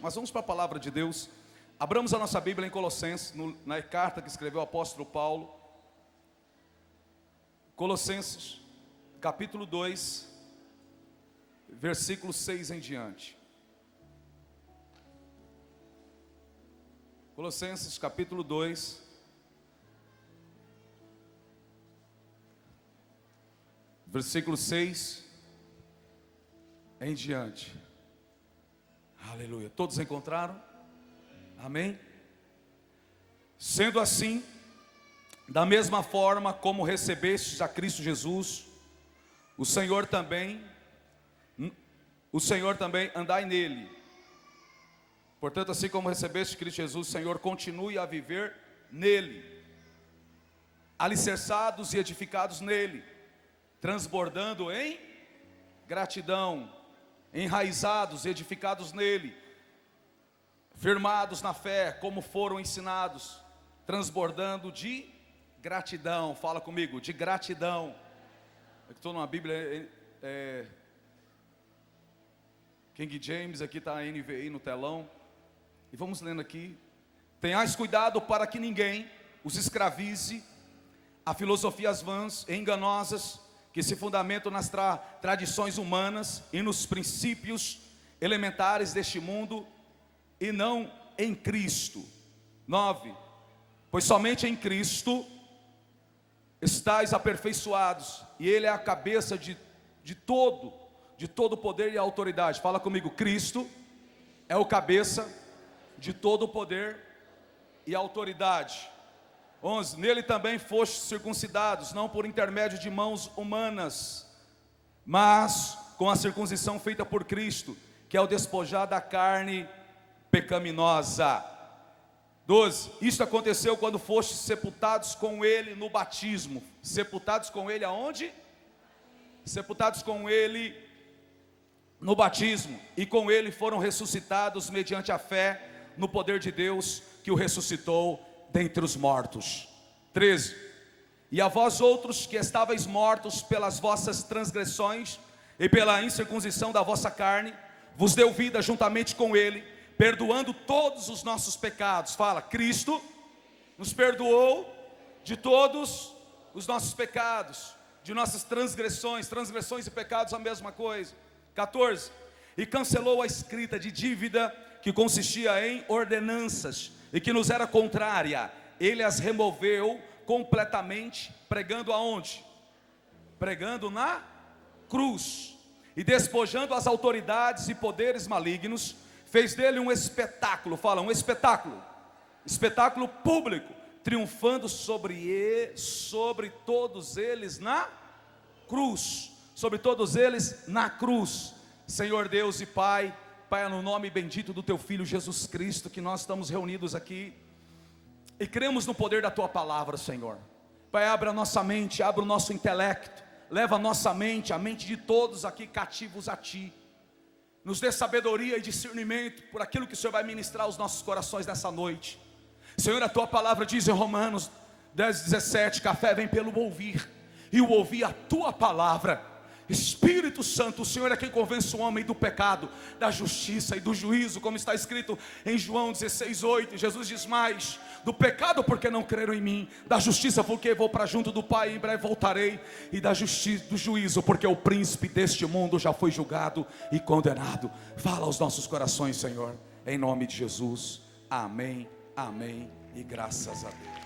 mas vamos para a palavra de Deus. Abramos a nossa Bíblia em Colossenses, na carta que escreveu o apóstolo Paulo. Colossenses, capítulo 2, versículo 6 em diante. Colossenses, capítulo 2, versículo 6 em diante. Aleluia. Todos encontraram? Amém? Sendo assim, da mesma forma como recebestes a Cristo Jesus, o Senhor também andai nele. Portanto, assim como recebeste Cristo Jesus, o Senhor continue a viver nele, alicerçados e edificados nele, transbordando em gratidão, enraizados e edificados nele, firmados na fé, como foram ensinados, transbordando de gratidão. Fala comigo, de gratidão. Estou numa Bíblia King James, aqui está a NVI no telão. E vamos lendo aqui. Tenhais cuidado para que ninguém os escravize a filosofias vãs e enganosas, que se fundamentam nas tradições humanas e nos princípios elementares deste mundo, e não em Cristo. 9. Pois somente em Cristo estáis aperfeiçoados, e Ele é a cabeça de todo poder e autoridade. Fala comigo, Cristo é o cabeça de todo poder e autoridade. 11. Nele também fostes circuncidados, não por intermédio de mãos humanas, mas com a circuncisão feita por Cristo, que é o despojar da carne pecaminosa. 12. Isto aconteceu quando fostes sepultados com Ele no batismo. Sepultados com Ele aonde? Sepultados com Ele no batismo, e com Ele foram ressuscitados mediante a fé no poder de Deus que o ressuscitou dentre os mortos. 13. E a vós outros que estáveis mortos pelas vossas transgressões e pela incircuncisão da vossa carne, vos deu vida juntamente com Ele, perdoando todos os nossos pecados. Fala, Cristo nos perdoou de todos os nossos pecados, de nossas transgressões e pecados a mesma coisa. 14. E cancelou a escrita de dívida que consistia em ordenanças e que nos era contrária. Ele as removeu completamente, pregando aonde? Pregando na cruz, e despojando as autoridades e poderes malignos, fez dele um espetáculo. Fala, um espetáculo público, triunfando sobre todos eles na cruz. Sobre todos eles na cruz. Senhor Deus e Pai, Pai, no nome bendito do Teu Filho Jesus Cristo, que nós estamos reunidos aqui e cremos no poder da Tua palavra, Senhor. Pai, abre a nossa mente, abre o nosso intelecto, leva a nossa mente, a mente de todos aqui cativos a Ti. Nos dê sabedoria e discernimento por aquilo que o Senhor vai ministrar aos nossos corações nessa noite. Senhor, a Tua palavra diz em Romanos 10:17, que a fé vem pelo ouvir, e o ouvir a Tua palavra. Espírito Santo, o Senhor é quem convence o homem do pecado, da justiça e do juízo, como está escrito em João 16:8. Jesus diz mais: do pecado porque não creram em mim, da justiça porque vou para junto do Pai e em breve voltarei, e da justiça, do juízo porque o príncipe deste mundo já foi julgado e condenado. Fala aos nossos corações, Senhor, em nome de Jesus. Amém, amém e graças a Deus.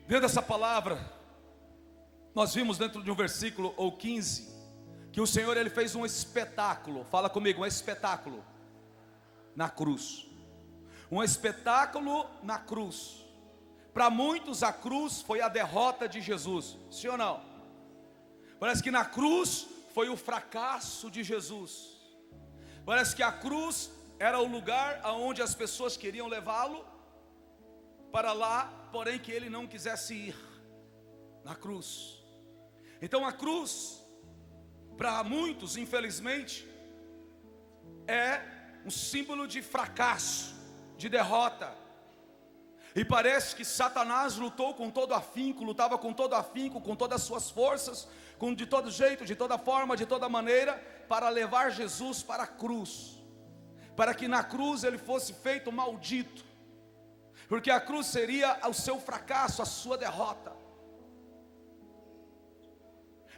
Dentro dessa palavra, nós vimos dentro de um versículo ou 15, que o Senhor Ele fez um espetáculo. Fala comigo, um espetáculo na cruz. Um espetáculo na cruz. Para muitos a cruz foi a derrota de Jesus, sim ou não? Parece que na cruz foi o fracasso de Jesus. Parece que a cruz era o lugar aonde as pessoas queriam levá-lo para lá, porém que ele não quisesse ir na cruz. Então a cruz, para muitos, infelizmente, é um símbolo de fracasso, de derrota. E parece que Satanás lutou com todo afinco, lutava com todo afinco, com todas as suas forças, de todo jeito, de toda forma, de toda maneira, para levar Jesus para a cruz, para que na cruz ele fosse feito maldito, porque a cruz seria o seu fracasso, a sua derrota.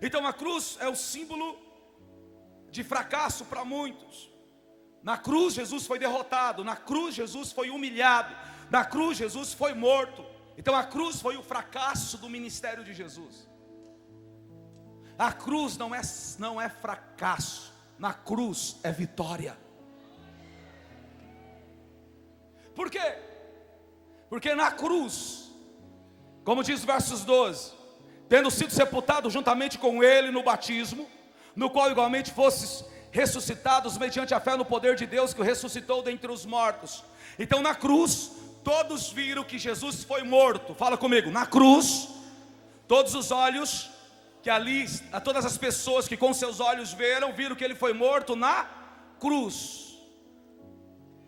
Então a cruz é o símbolo de fracasso para muitos. Na cruz Jesus foi derrotado, na cruz Jesus foi humilhado, na cruz Jesus foi morto. Então a cruz foi o fracasso do ministério de Jesus. A cruz não é fracasso, na cruz é vitória. Por quê? Porque na cruz, como diz versos 12, tendo sido sepultado juntamente com ele no batismo, no qual igualmente fostes ressuscitados mediante a fé no poder de Deus que o ressuscitou dentre os mortos. Então na cruz, todos viram que Jesus foi morto. Fala comigo, na cruz, todos os olhos, que ali, a todas as pessoas que com seus olhos viram que ele foi morto na cruz.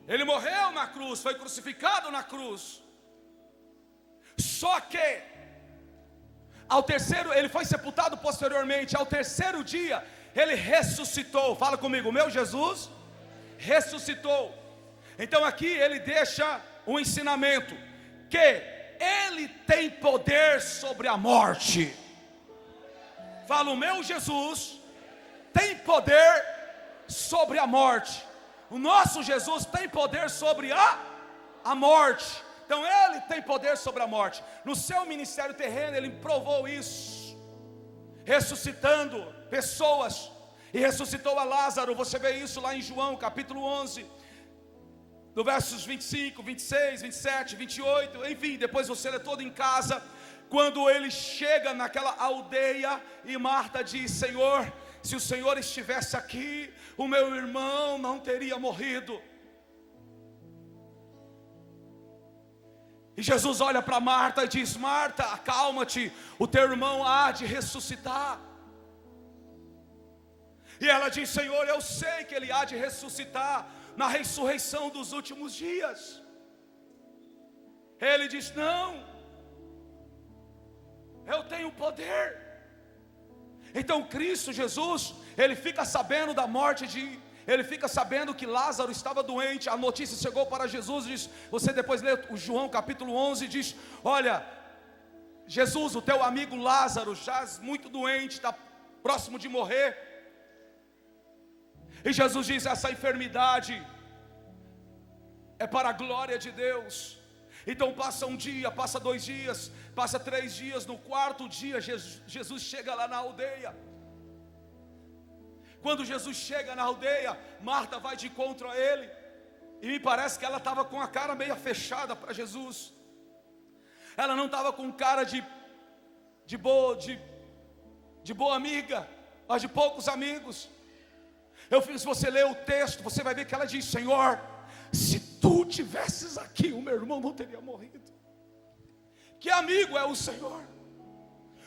Ele morreu na cruz, foi crucificado na cruz. Só que, ao terceiro, ele foi sepultado posteriormente, ao terceiro dia, ele ressuscitou. Fala comigo, meu Jesus ressuscitou. Então aqui ele deixa um ensinamento, que ele tem poder sobre a morte. Fala, o meu Jesus tem poder sobre a morte. O nosso Jesus tem poder sobre a morte. Então ele tem poder sobre a morte. No seu ministério terreno ele provou isso, ressuscitando pessoas. E ressuscitou a Lázaro. Você vê isso lá em João capítulo 11, no versos 25, 26, 27, 28. Enfim, depois você lê todo em casa. Quando ele chega naquela aldeia e Marta diz, Senhor, se o Senhor estivesse aqui, o meu irmão não teria morrido. E Jesus olha para Marta e diz, Marta, acalma-te, o teu irmão há de ressuscitar. E ela diz, Senhor, eu sei que ele há de ressuscitar na ressurreição dos últimos dias. Ele diz, não, eu tenho poder. Então Cristo Jesus, ele fica sabendo da morte ele fica sabendo que Lázaro estava doente. A notícia chegou para Jesus, diz, você depois lê o João capítulo 11, diz, olha, Jesus, o teu amigo Lázaro jaz muito doente, está próximo de morrer. E Jesus diz, essa enfermidade é para a glória de Deus. Então passa um dia, passa 2 dias, passa 3 dias. No 4º dia Jesus chega lá na aldeia. Quando Jesus chega na aldeia, Marta vai de encontro a ele. E me parece que ela estava com a cara meio fechada para Jesus. Ela não estava com cara de boa amiga, mas de poucos amigos. Se você ler o texto, você vai ver que ela diz, Senhor, se tu tivesses aqui, o meu irmão não teria morrido. Que amigo é o Senhor?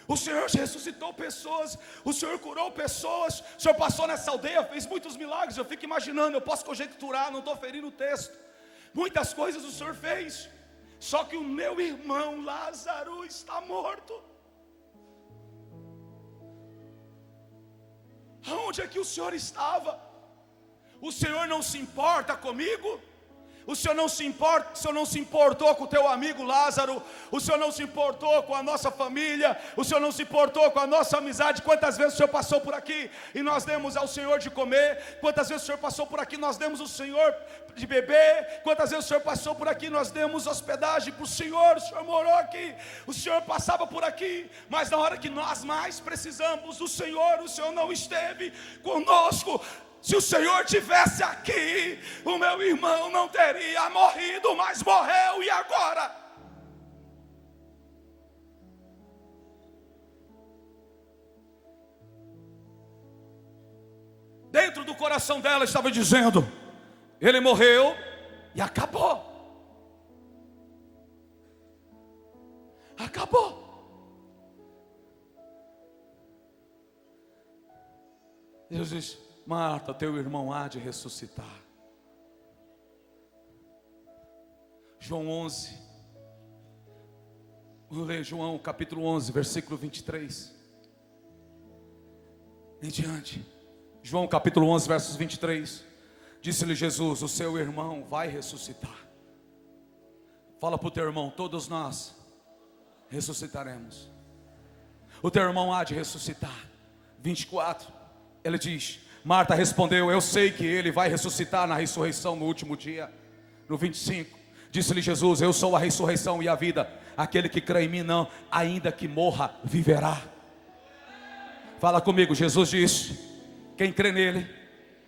O Senhor ressuscitou pessoas, o Senhor curou pessoas, o Senhor passou nessa aldeia, fez muitos milagres. Eu fico imaginando, eu posso conjecturar, não estou ferindo o texto. Muitas coisas o Senhor fez, só que o meu irmão Lázaro está morto. Aonde é que o Senhor estava? O Senhor não se importa comigo? O Senhor não se importa, o Senhor não se importou com o teu amigo Lázaro, o Senhor não se importou com a nossa família, o Senhor não se importou com a nossa amizade. Quantas vezes o Senhor passou por aqui e nós demos ao Senhor de comer? Quantas vezes o Senhor passou por aqui e nós demos ao Senhor de beber? Quantas vezes o Senhor passou por aqui e nós demos hospedagem para o Senhor morou aqui, o Senhor passava por aqui, mas na hora que nós mais precisamos do Senhor, o Senhor não esteve conosco. Se o Senhor tivesse aqui, o meu irmão não teria morrido, mas morreu, e agora? Dentro do coração dela estava dizendo, ele morreu e acabou. Acabou. Deus diz, Marta, teu irmão há de ressuscitar. João 11, Vou ler João capítulo 11, versículo 23 em diante. João capítulo 11, versos 23. Disse-lhe Jesus: o seu irmão vai ressuscitar. Fala para o teu irmão: todos nós ressuscitaremos. O teu irmão há de ressuscitar. 24, ele diz: Marta respondeu: eu sei que ele vai ressuscitar na ressurreição no último dia. No 25, disse-lhe Jesus: eu sou a ressurreição e a vida. Aquele que crê em mim, não, ainda que morra, viverá. Fala comigo. Jesus disse: quem crê nele,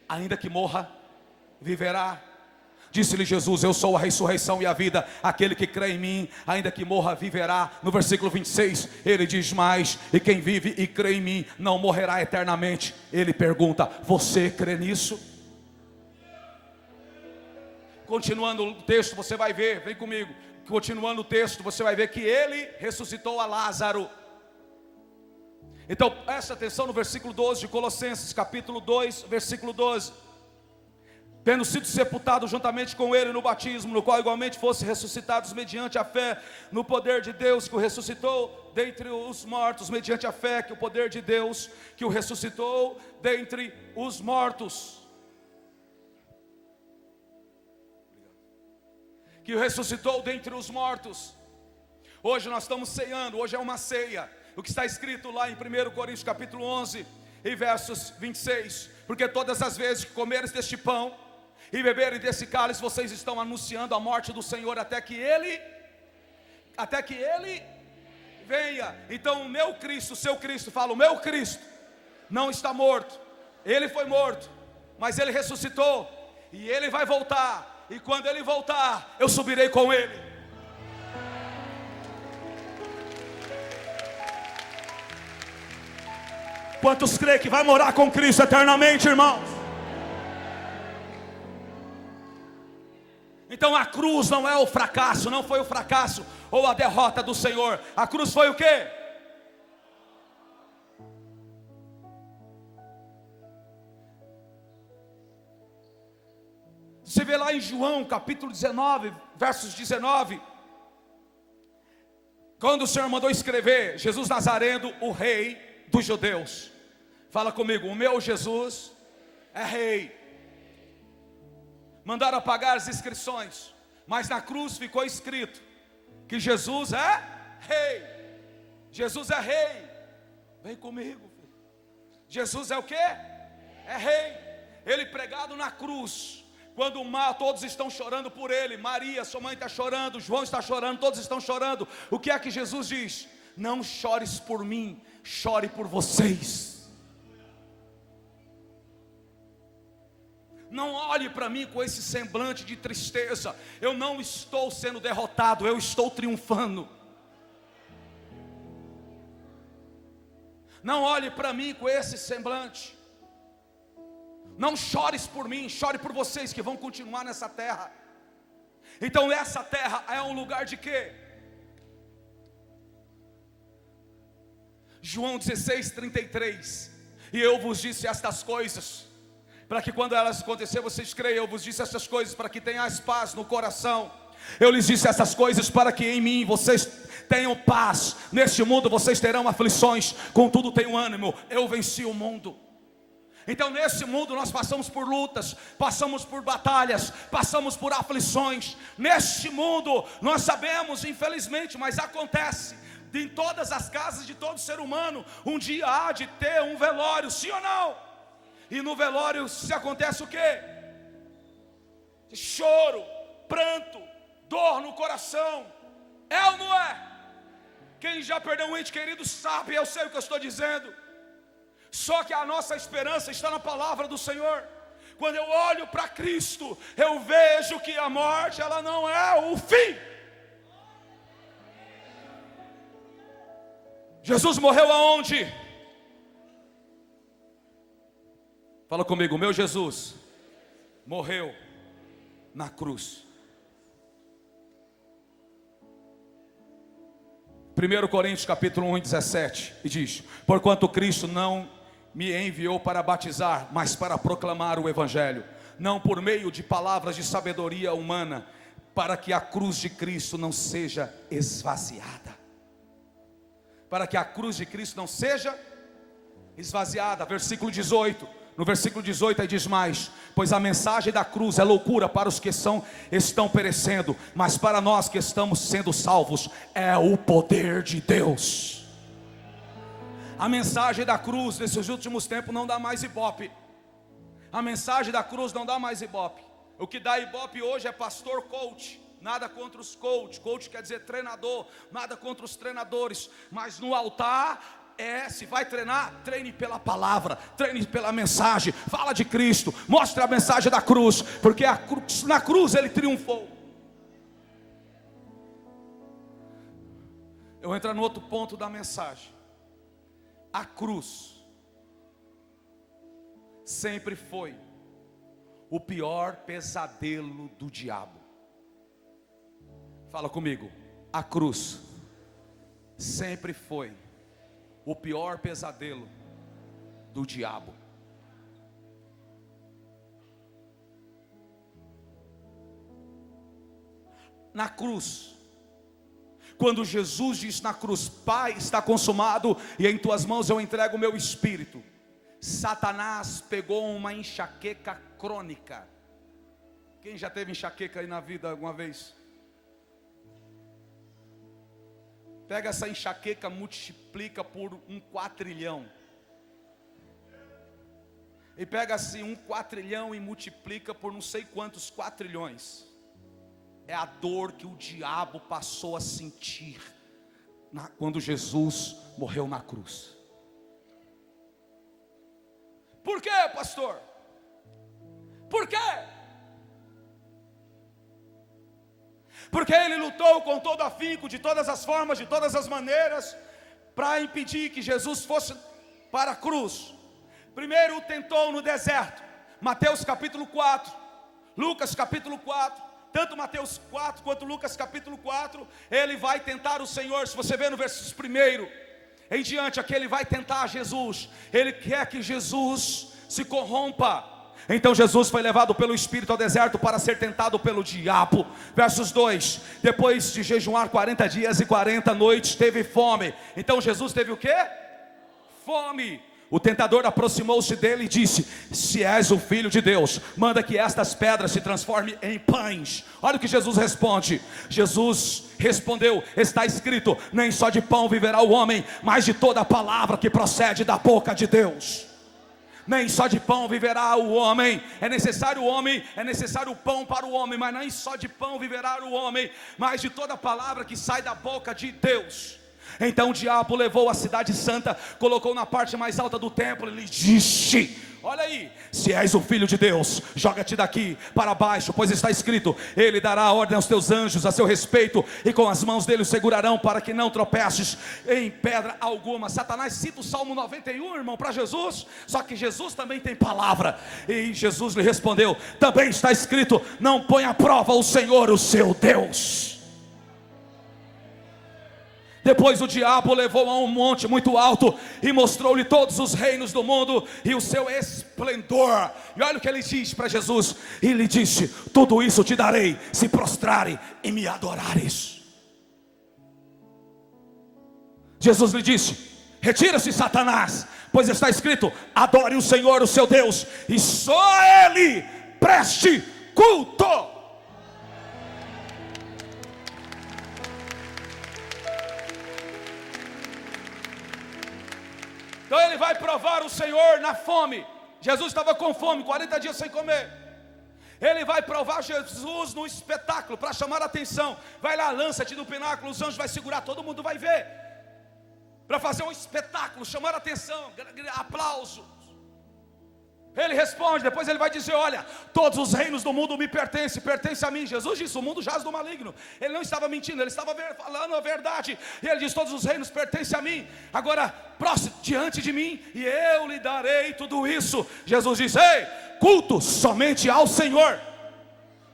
ainda que morra, viverá. Disse-lhe Jesus: eu sou a ressurreição e a vida. Aquele que crê em mim, ainda que morra, viverá. No versículo 26, ele diz mais: e quem vive e crê em mim, não morrerá eternamente. Ele pergunta: você crê nisso? Continuando o texto, você vai ver, vem comigo. Continuando o texto, você vai ver que ele ressuscitou a Lázaro. Então presta atenção no versículo 12 de Colossenses capítulo 2, versículo 12. Tendo sido sepultado juntamente com ele no batismo, no qual igualmente fosse ressuscitados mediante a fé no poder de Deus que o ressuscitou dentre os mortos, mediante a fé que o poder de Deus que o ressuscitou dentre os mortos, que o ressuscitou dentre os mortos. Hoje nós estamos ceando, hoje é uma ceia. O que está escrito lá em 1 Coríntios capítulo 11 e versos 26. Porque todas as vezes que comeres deste pão e beberem desse cálice, vocês estão anunciando a morte do Senhor até que Ele venha. Então o meu Cristo, o seu Cristo, fala: o meu Cristo não está morto. Ele foi morto, mas Ele ressuscitou. E Ele vai voltar. E quando Ele voltar, eu subirei com Ele. Quantos creem que vai morar com Cristo eternamente, irmãos? Então a cruz não é o fracasso, não foi o fracasso ou a derrota do Senhor. A cruz foi o quê? Você vê lá em João capítulo 19, versos 19. Quando o Senhor mandou escrever: Jesus Nazareno, o rei dos judeus. Fala comigo: o meu Jesus é rei. Mandaram apagar as inscrições, mas na cruz ficou escrito que Jesus é rei. Jesus é rei. Vem comigo, filho. Jesus é o quê? É rei. Ele pregado na cruz. Quando o mar, todos estão chorando por ele. Maria, sua mãe está chorando, João está chorando, todos estão chorando. O que é que Jesus diz? Não chores por mim, chore por vocês. Não olhe para mim com esse semblante de tristeza. Eu não estou sendo derrotado, eu estou triunfando. Não olhe para mim com esse semblante. Não chores por mim, chore por vocês que vão continuar nessa terra. Então essa terra é um lugar de quê? João 16, 33. E eu vos disse estas coisas, para que quando elas acontecerem vocês creiam. Eu vos disse estas coisas para que tenhais paz no coração. Eu lhes disse essas coisas para que em mim vocês tenham paz. Neste mundo vocês terão aflições, contudo tenham ânimo, eu venci o mundo. Então nesse mundo nós passamos por lutas, passamos por batalhas, passamos por aflições. Neste mundo nós sabemos, infelizmente, mas acontece, em todas as casas de todo ser humano, um dia há de ter um velório, sim ou não? E no velório se acontece o quê? Choro, pranto, dor no coração. É ou não é? Quem já perdeu um ente querido sabe, eu sei o que eu estou dizendo. Só que a nossa esperança está na palavra do Senhor. Quando eu olho para Cristo, eu vejo que a morte, ela não é o fim. Jesus morreu aonde? Fala comigo: o meu Jesus morreu na cruz. 1 Coríntios capítulo 1, 17, e diz: porquanto Cristo não me enviou para batizar, mas para proclamar o Evangelho, não por meio de palavras de sabedoria humana, para que a cruz de Cristo não seja esvaziada. para que a cruz de Cristo não seja esvaziada. Versículo 18. No versículo 18 aí diz mais: pois a mensagem da cruz é loucura para os que estão perecendo, mas para nós que estamos sendo salvos é o poder de Deus. A mensagem da cruz nesses últimos tempos não dá mais ibope. A mensagem da cruz não dá mais ibope. O que dá ibope hoje é pastor coach. Nada contra os coach. Coach quer dizer treinador. Nada contra os treinadores. Mas no altar se vai treinar, treine pela palavra, treine pela mensagem. Fala de Cristo, mostre a mensagem da cruz, porque na cruz ele triunfou. Eu entro no outro ponto da mensagem. A cruz sempre foi o pior pesadelo do diabo. Fala comigo. A cruz sempre foi o pior pesadelo do diabo. Na cruz, quando Jesus disse na cruz: Pai, está consumado, e em tuas mãos eu entrego o meu espírito, Satanás pegou uma enxaqueca crônica. Quem já teve enxaqueca aí na vida alguma vez? Pega essa enxaqueca, multiplica por 1 quatrilhão. E pega assim 1 quatrilhão e multiplica por não sei quantos quatrilhões. É a dor que o diabo passou a sentir quando Jesus morreu na cruz. Por quê, pastor? Por quê? Porque ele lutou com todo afinco, de todas as formas, de todas as maneiras, para impedir que Jesus fosse para a cruz. Primeiro o tentou no deserto. Mateus capítulo 4, Lucas capítulo 4. Tanto Mateus 4 quanto Lucas capítulo 4, ele vai tentar o Senhor. Se você ver no verso 1 em diante, aqui ele vai tentar Jesus. Ele quer que Jesus se corrompa. Então Jesus foi levado pelo Espírito ao deserto para ser tentado pelo diabo. Versos 2: depois de jejuar 40 dias e 40 noites, teve fome. Então Jesus teve o quê? Fome. O tentador aproximou-se dele e disse: se és o Filho de Deus, manda que estas pedras se transformem em pães. Olha o que Jesus responde. Jesus respondeu: está escrito, nem só de pão viverá o homem, mas de toda a palavra que procede da boca de Deus. Nem só de pão viverá o homem. É necessário o pão para o homem, mas nem só de pão viverá o homem, mas de toda a palavra que sai da boca de Deus. Então o diabo levou a cidade santa, colocou na parte mais alta do templo e lhe disse: olha aí, se és o Filho de Deus, joga-te daqui para baixo, pois está escrito, ele dará ordem aos teus anjos a seu respeito, e com as mãos dele o segurarão, para que não tropeces em pedra alguma. Satanás cita o Salmo 91, irmão, para Jesus. Só que Jesus também tem palavra. E Jesus lhe respondeu: também está escrito, não põe à prova o Senhor, o seu Deus. Depois o diabo levou a um monte muito alto e mostrou-lhe todos os reinos do mundo e o seu esplendor. E olha o que ele diz para Jesus. E lhe disse: tudo isso te darei, se prostrare e me adorares. Jesus lhe disse: retira-se, Satanás, pois está escrito, adore o Senhor, o seu Deus, e só a Ele preste culto. Então ele vai provar o Senhor na fome. Jesus estava com fome, 40 dias sem comer. Ele vai provar Jesus no espetáculo, para chamar a atenção. Vai lá, lança-te do pináculo, os anjos vão segurar, todo mundo vai ver. Para fazer um espetáculo, chamar a atenção, aplausos. Ele responde, depois ele vai dizer: olha, todos os reinos do mundo me pertencem a mim. Jesus disse: o mundo jaz do maligno. Ele não estava mentindo, ele estava falando a verdade. E ele diz: todos os reinos pertencem a mim. Agora, próximo, diante de mim, e eu lhe darei tudo isso. Jesus diz: ei, culto somente ao Senhor.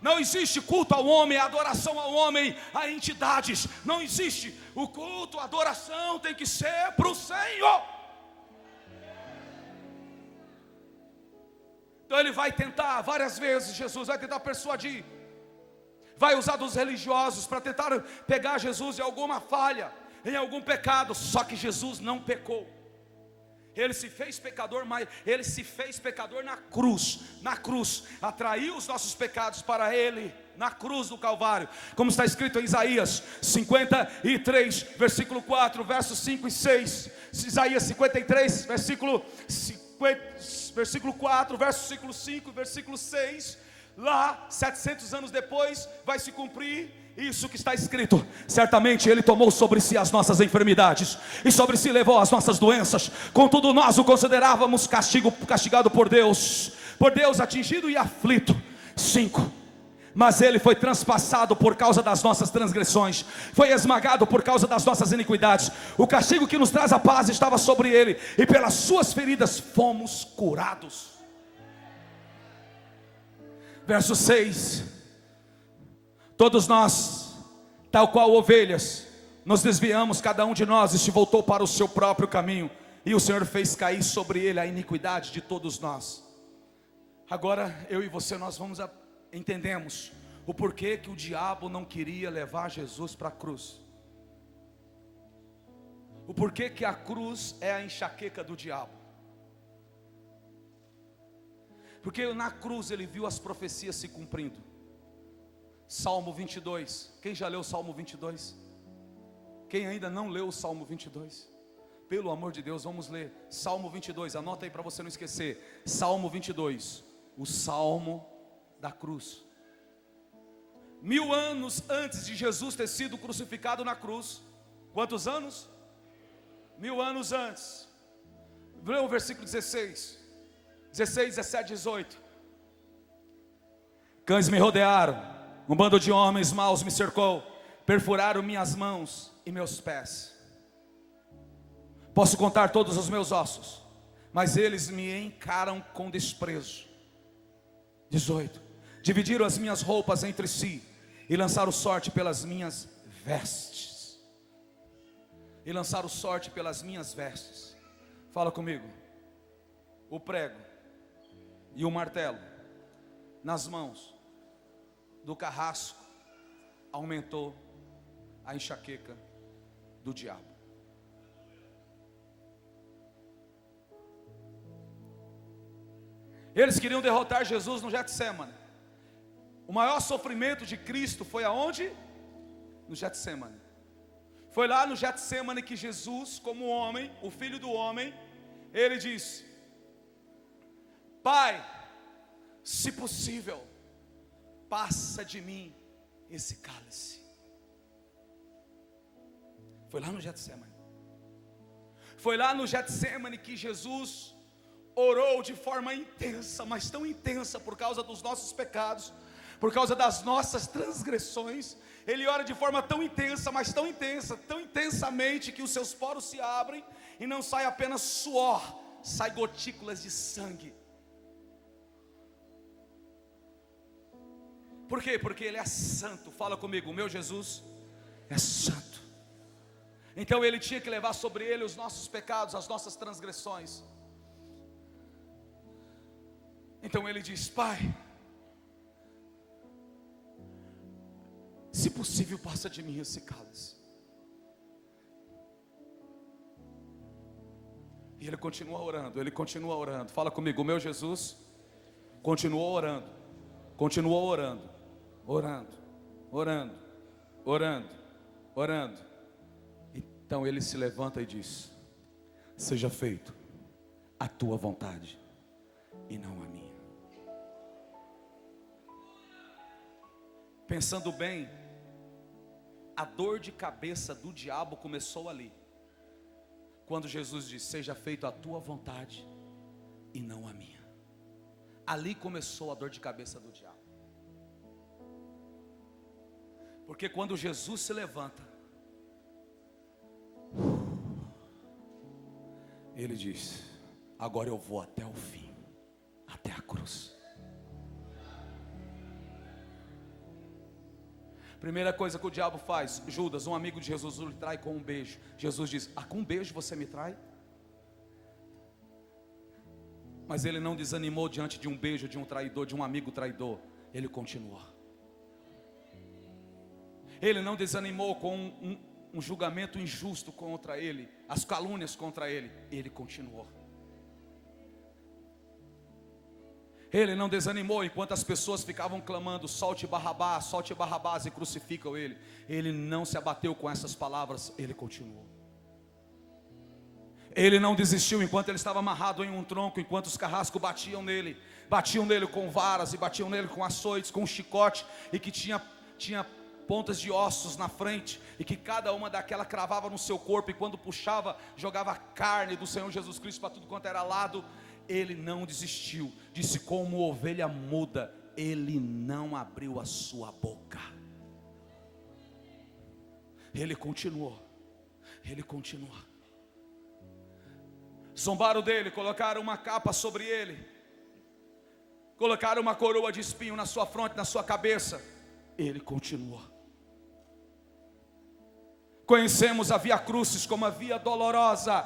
Não existe culto ao homem, adoração ao homem, a entidades. Não existe. O culto, a adoração tem que ser para o Senhor. Então ele vai tentar várias vezes, Jesus vai tentar persuadir, vai usar dos religiosos para tentar pegar Jesus em alguma falha. em algum pecado, só que Jesus não pecou. Ele se fez pecador, mas ele se fez pecador na cruz, atraiu os nossos pecados para ele, na cruz do Calvário, como está escrito em Isaías 53, versículo 4, versos 5 e 6, Isaías 53, versículo 4, versículo 5 e versículo 6, lá, 700 anos depois, vai se cumprir isso que está escrito: certamente Ele tomou sobre si as nossas enfermidades, e sobre si levou as nossas doenças, contudo nós o considerávamos castigado por Deus atingido e aflito. 5, mas Ele foi transpassado por causa das nossas transgressões, foi esmagado por causa das nossas iniquidades. O castigo que nos traz a paz estava sobre Ele, e pelas suas feridas fomos curados. Verso 6: todos nós, tal qual ovelhas, nos desviamos, cada um de nós, e se voltou para o seu próprio caminho, e o Senhor fez cair sobre ele a iniquidade de todos nós. Agora eu e você, nós entendemos o porquê que o diabo não queria levar Jesus para a cruz. O porquê que a cruz é a enxaqueca do diabo. Porque na cruz ele viu as profecias se cumprindo. Salmo 22, quem já leu o Salmo 22? Quem ainda não leu o Salmo 22? Pelo amor de Deus, vamos ler Salmo 22, anota aí para você não esquecer. Salmo 22, o Salmo da cruz. 1000 anos antes de Jesus ter sido crucificado na cruz. Quantos anos? 1000 anos antes. Lê o versículo 16, 17, 18. Cães me rodearam, um bando de homens maus me cercou, perfuraram minhas mãos e meus pés. Posso contar todos os meus ossos, mas eles me encaram com desprezo. 18. Dividiram as minhas roupas entre si, e lançaram sorte pelas minhas vestes. E lançaram sorte pelas minhas vestes. Fala comigo. O prego e o martelo nas mãos do carrasco aumentou a enxaqueca do diabo. Eles queriam derrotar Jesus no Getsemane. O maior sofrimento de Cristo foi aonde? No Getsemane. Foi lá no Getsemane que Jesus, como homem, o Filho do homem, ele disse: Pai, se possível, passa de mim esse cálice. Foi lá no Getsemane. Foi lá no Getsemane que Jesus orou de forma intensa, mas tão intensa por causa dos nossos pecados, por causa das nossas transgressões. Ele ora de forma tão intensa, mas tão intensa, tão intensamente, que os seus poros se abrem e não sai apenas suor, sai gotículas de sangue. Por quê? Porque Ele é santo. Fala comigo, o meu Jesus é santo. Então Ele tinha que levar sobre Ele os nossos pecados, as nossas transgressões. Então Ele diz: Pai, se possível, passa de mim esse cálice. E Ele continua orando, Ele continua orando. Fala comigo, o meu Jesus continuou orando, continuou orando. Orando, orando, orando, orando. Então ele se levanta e diz: seja feito a tua vontade e não a minha. Pensando bem, a dor de cabeça do diabo começou ali, quando Jesus disse: seja feito a tua vontade e não a minha. Ali começou a dor de cabeça do diabo. Porque quando Jesus se levanta, Ele diz: agora eu vou até o fim, até a cruz. Primeira coisa que o diabo faz: Judas, um amigo de Jesus, o trai com um beijo. Jesus diz: com um beijo você me trai? Mas ele não desanimou diante de um beijo de um traidor, de um amigo traidor. Ele continuou. Ele não desanimou com um julgamento injusto contra ele, as calúnias contra ele, ele continuou. Ele não desanimou enquanto as pessoas ficavam clamando: solte Barrabás e crucificam ele. Ele não se abateu com essas palavras, ele continuou. Ele não desistiu enquanto ele estava amarrado em um tronco, enquanto os carrascos batiam nele com varas e batiam nele com açoites, com um chicote, e que tinha pontas de ossos na frente, e que cada uma daquela cravava no seu corpo, e quando puxava, jogava a carne do Senhor Jesus Cristo para tudo quanto era lado. Ele não desistiu, disse: como ovelha muda, ele não abriu a sua boca. Ele continuou. Zombaram dele, colocaram uma capa sobre ele, colocaram uma coroa de espinho na sua fronte, na sua cabeça. Ele continuou. Conhecemos a via crucis como a via dolorosa.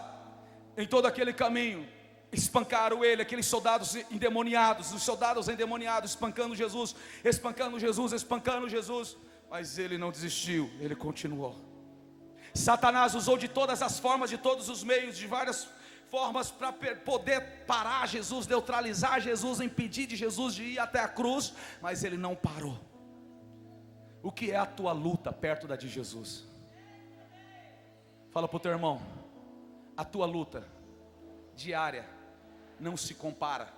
Em todo aquele caminho espancaram ele, aqueles soldados endemoniados, os soldados endemoniados espancando Jesus, mas ele não desistiu, ele continuou. Satanás usou de todas as formas, de todos os meios, de várias formas para poder parar Jesus, neutralizar Jesus, impedir de Jesus de ir até a cruz, mas ele não parou. O que é a tua luta perto da de Jesus? Fala para o teu irmão: a tua luta diária não se compara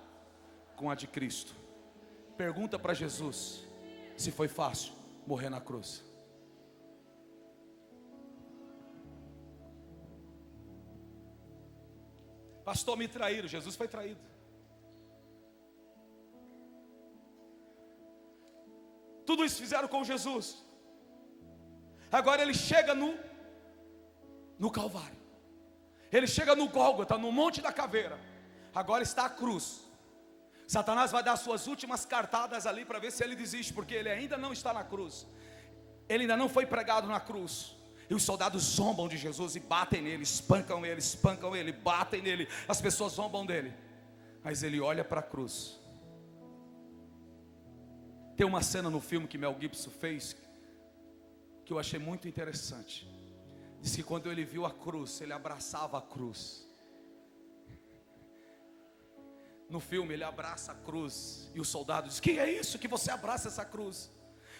com a de Cristo. Pergunta para Jesus se foi fácil morrer na cruz. Pastor, me traíram. Jesus foi traído. Tudo isso fizeram com Jesus. Agora ele chega no Calvário. Ele chega no Gólgota, no Monte da Caveira. Agora está a cruz. Satanás vai dar suas últimas cartadas ali para ver se ele desiste, porque ele ainda não está na cruz. Ele ainda não foi pregado na cruz. E os soldados zombam de Jesus e batem nele, espancam ele, batem nele. As pessoas zombam dele. Mas ele olha para a cruz. Tem uma cena no filme que Mel Gibson fez que eu achei muito interessante. Diz que quando ele viu a cruz, ele abraçava a cruz. No filme ele abraça a cruz e o soldado diz: que é isso que você abraça essa cruz?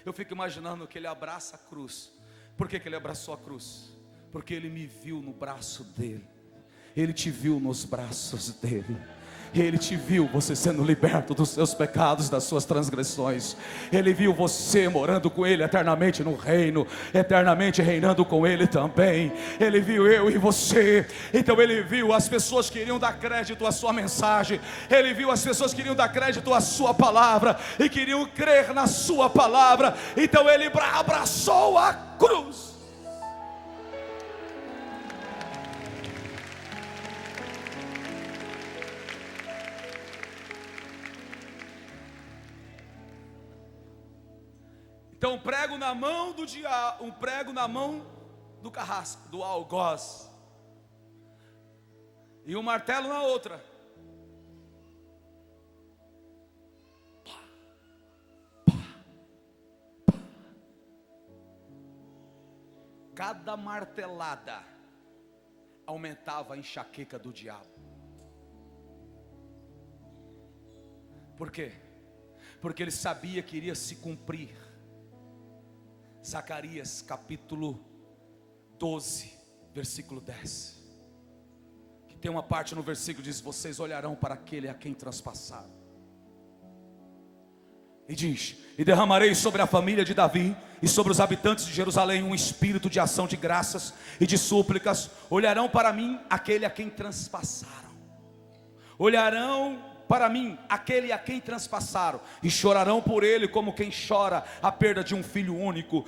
Eu fico imaginando que ele abraça a cruz. Por que ele abraçou a cruz? Porque ele me viu no braço dele. Ele te viu nos braços dele. Ele te viu você sendo liberto dos seus pecados, das suas transgressões. Ele viu você morando com ele eternamente no reino, eternamente reinando com ele também. Ele viu eu e você. Então ele viu as pessoas que iriam dar crédito à sua mensagem. Ele viu as pessoas que iriam dar crédito à sua palavra e queriam crer na sua palavra. Então ele abraçou a cruz. Então, um prego na mão do diabo, um prego na mão do carrasco, do algoz, e um martelo na outra. Pá, pá, pá. Cada martelada aumentava a enxaqueca do diabo. Por quê? Porque ele sabia que iria se cumprir Zacarias capítulo 12, versículo 10, que tem uma parte no versículo que diz: vocês olharão para aquele a quem traspassaram. E diz: e derramarei sobre a família de Davi e sobre os habitantes de Jerusalém um espírito de ação de graças e de súplicas. Olharão para mim aquele a quem transpassaram. Olharão para mim aquele a quem transpassaram, e chorarão por ele como quem chora a perda de um filho único,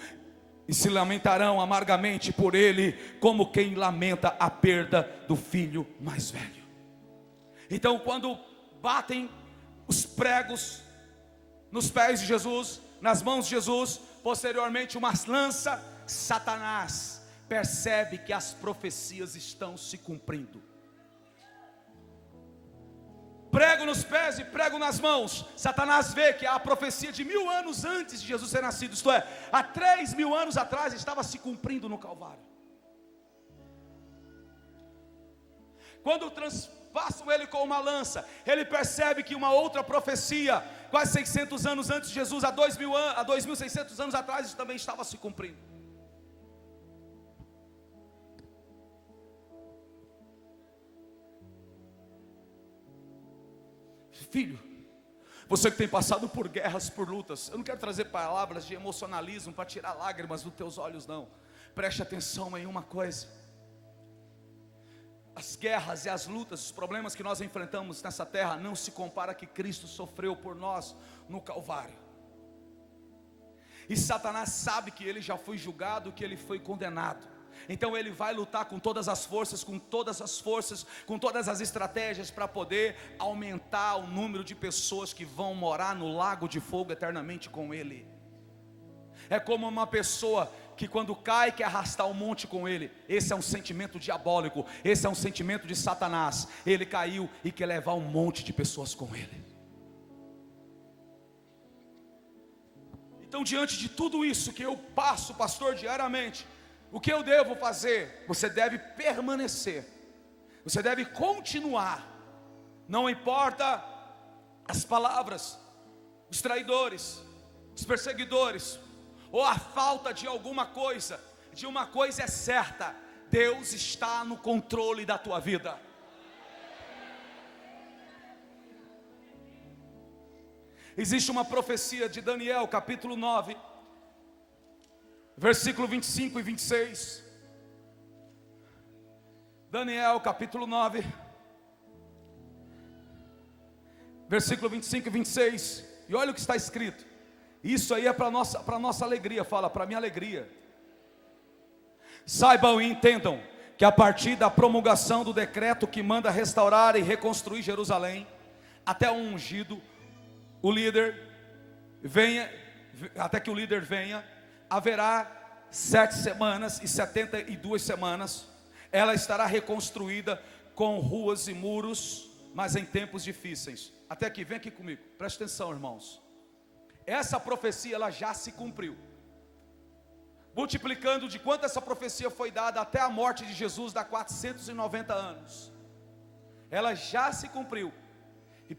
e se lamentarão amargamente por ele como quem lamenta a perda do filho mais velho. Então, quando batem os pregos nos pés de Jesus, nas mãos de Jesus, posteriormente uma lança, Satanás percebe que as profecias estão se cumprindo. Prego nos pés e prego nas mãos. Satanás vê que a profecia de 1000 anos antes de Jesus ser nascido, isto é, há 3000 anos atrás, estava se cumprindo no Calvário. Quando transpassam ele com uma lança, ele percebe que uma outra profecia, quase 600 anos antes de Jesus, há 2.600 anos atrás, isso também estava se cumprindo. Filho, você que tem passado por guerras, por lutas, eu não quero trazer palavras de emocionalismo para tirar lágrimas dos teus olhos, não. Preste atenção em uma coisa: as guerras e as lutas, os problemas que nós enfrentamos nessa terra, não se compara a que Cristo sofreu por nós no Calvário. E Satanás sabe que ele já foi julgado, que ele foi condenado. Então ele vai lutar com todas as forças, com todas as estratégias para poder aumentar o número de pessoas que vão morar no lago de fogo eternamente com ele. É como uma pessoa que quando cai quer arrastar um monte com ele. Esse é um sentimento diabólico, esse é um sentimento de Satanás. Ele caiu e quer levar um monte de pessoas com ele. Então, diante de tudo isso que eu passo, pastor, diariamente, o que eu devo fazer? Você deve permanecer, você deve continuar. Não importa as palavras, os traidores, os perseguidores, ou a falta de alguma coisa. De uma coisa é certa: Deus está no controle da tua vida. Existe uma profecia de Daniel, capítulo 9, versículo 25 e 26. Daniel capítulo 9, versículo 25 e 26. E olha o que está escrito. Isso aí é para nossa alegria. Fala, para minha alegria. Saibam e entendam que a partir da promulgação do decreto que manda restaurar e reconstruir Jerusalém, até o ungido, o líder venha, até que o líder venha, haverá 7 semanas e 72 semanas. Ela estará reconstruída com ruas e muros, mas em tempos difíceis. Até aqui, vem aqui comigo, preste atenção, irmãos. Essa profecia ela já se cumpriu, multiplicando de quanto essa profecia foi dada até a morte de Jesus, dá 490 anos. Ela já se cumpriu. E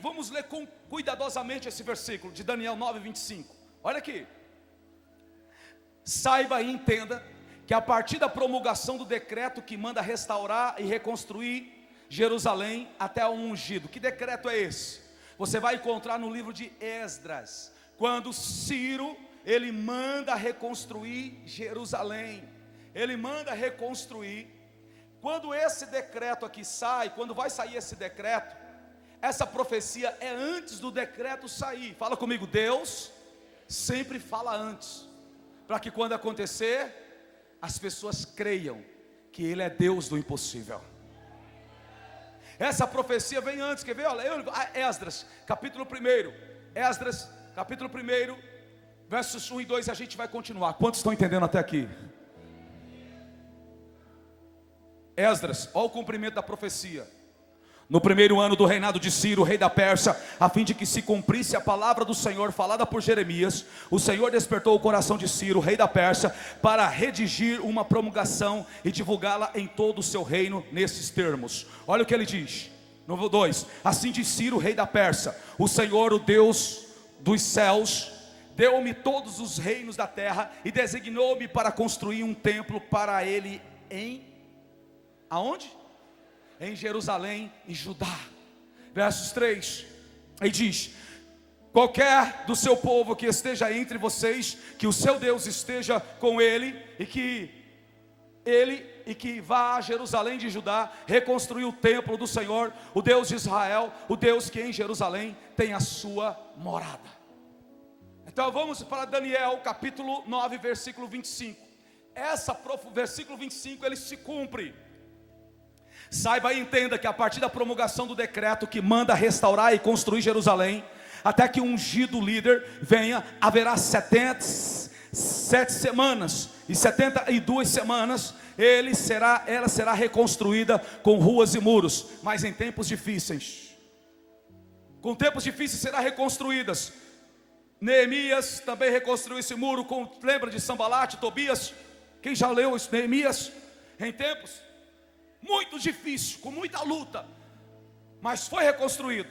vamos ler cuidadosamente esse versículo de Daniel 9, 25. Olha aqui. Saiba e entenda que a partir da promulgação do decreto que manda restaurar e reconstruir Jerusalém até o ungido. Que decreto é esse? Você vai encontrar no livro de Esdras, quando Ciro, ele manda reconstruir Jerusalém. Ele manda reconstruir. Quando esse decreto aqui sai, quando vai sair esse decreto, essa profecia é antes do decreto sair. Fala comigo, Deus sempre fala antes, para que quando acontecer, as pessoas creiam que Ele é Deus do impossível. Essa profecia vem antes, quer ver? Olha, Esdras, capítulo 1. Esdras, capítulo 1, versos 1 e 2, a gente vai continuar. Quantos estão entendendo até aqui? Esdras, olha o cumprimento da profecia. No 1º ano do reinado de Ciro, rei da Pérsia, a fim de que se cumprisse a palavra do Senhor falada por Jeremias, o Senhor despertou o coração de Ciro, rei da Pérsia, para redigir uma promulgação e divulgá-la em todo o seu reino nesses termos. Olha o que ele diz, no 2: assim diz Ciro, rei da Pérsia: o Senhor, o Deus dos céus, deu-me todos os reinos da terra e designou-me para construir um templo para ele aonde? Em Jerusalém e Judá. Versos 3, ele diz: qualquer do seu povo que esteja entre vocês, que o seu Deus esteja com ele, e que vá a Jerusalém de Judá reconstruir o templo do Senhor, o Deus de Israel, o Deus que em Jerusalém tem a sua morada. Então vamos para Daniel capítulo 9, versículo 25. Versículo 25 ele se cumpre. Saiba e entenda que a partir da promulgação do decreto que manda restaurar e construir Jerusalém, até que o ungido líder venha, haverá 7 semanas e 72 semanas. Ela será reconstruída com ruas e muros, mas em tempos difíceis. Com tempos difíceis será reconstruídas. Neemias também reconstruiu esse muro, lembra de Sambalate, Tobias? Quem já leu isso? Neemias, em tempos muito difícil, com muita luta, mas foi reconstruído.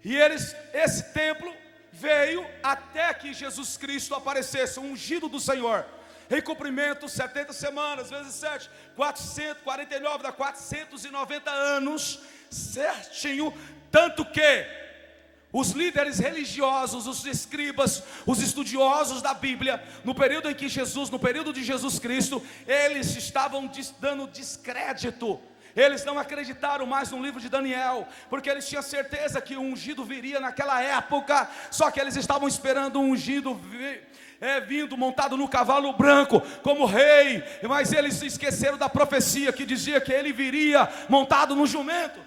E esse templo veio até que Jesus Cristo aparecesse, um ungido do Senhor, em cumprimento 70 semanas, vezes 7, 449, dá 490 anos, certinho, tanto que os líderes religiosos, os escribas, os estudiosos da Bíblia, no período de Jesus Cristo, eles estavam dando descrédito. Eles não acreditaram mais no livro de Daniel, porque eles tinham certeza que o ungido viria naquela época, só que eles estavam esperando um ungido vindo montado no cavalo branco, como rei, mas eles se esqueceram da profecia que dizia que ele viria montado no jumento.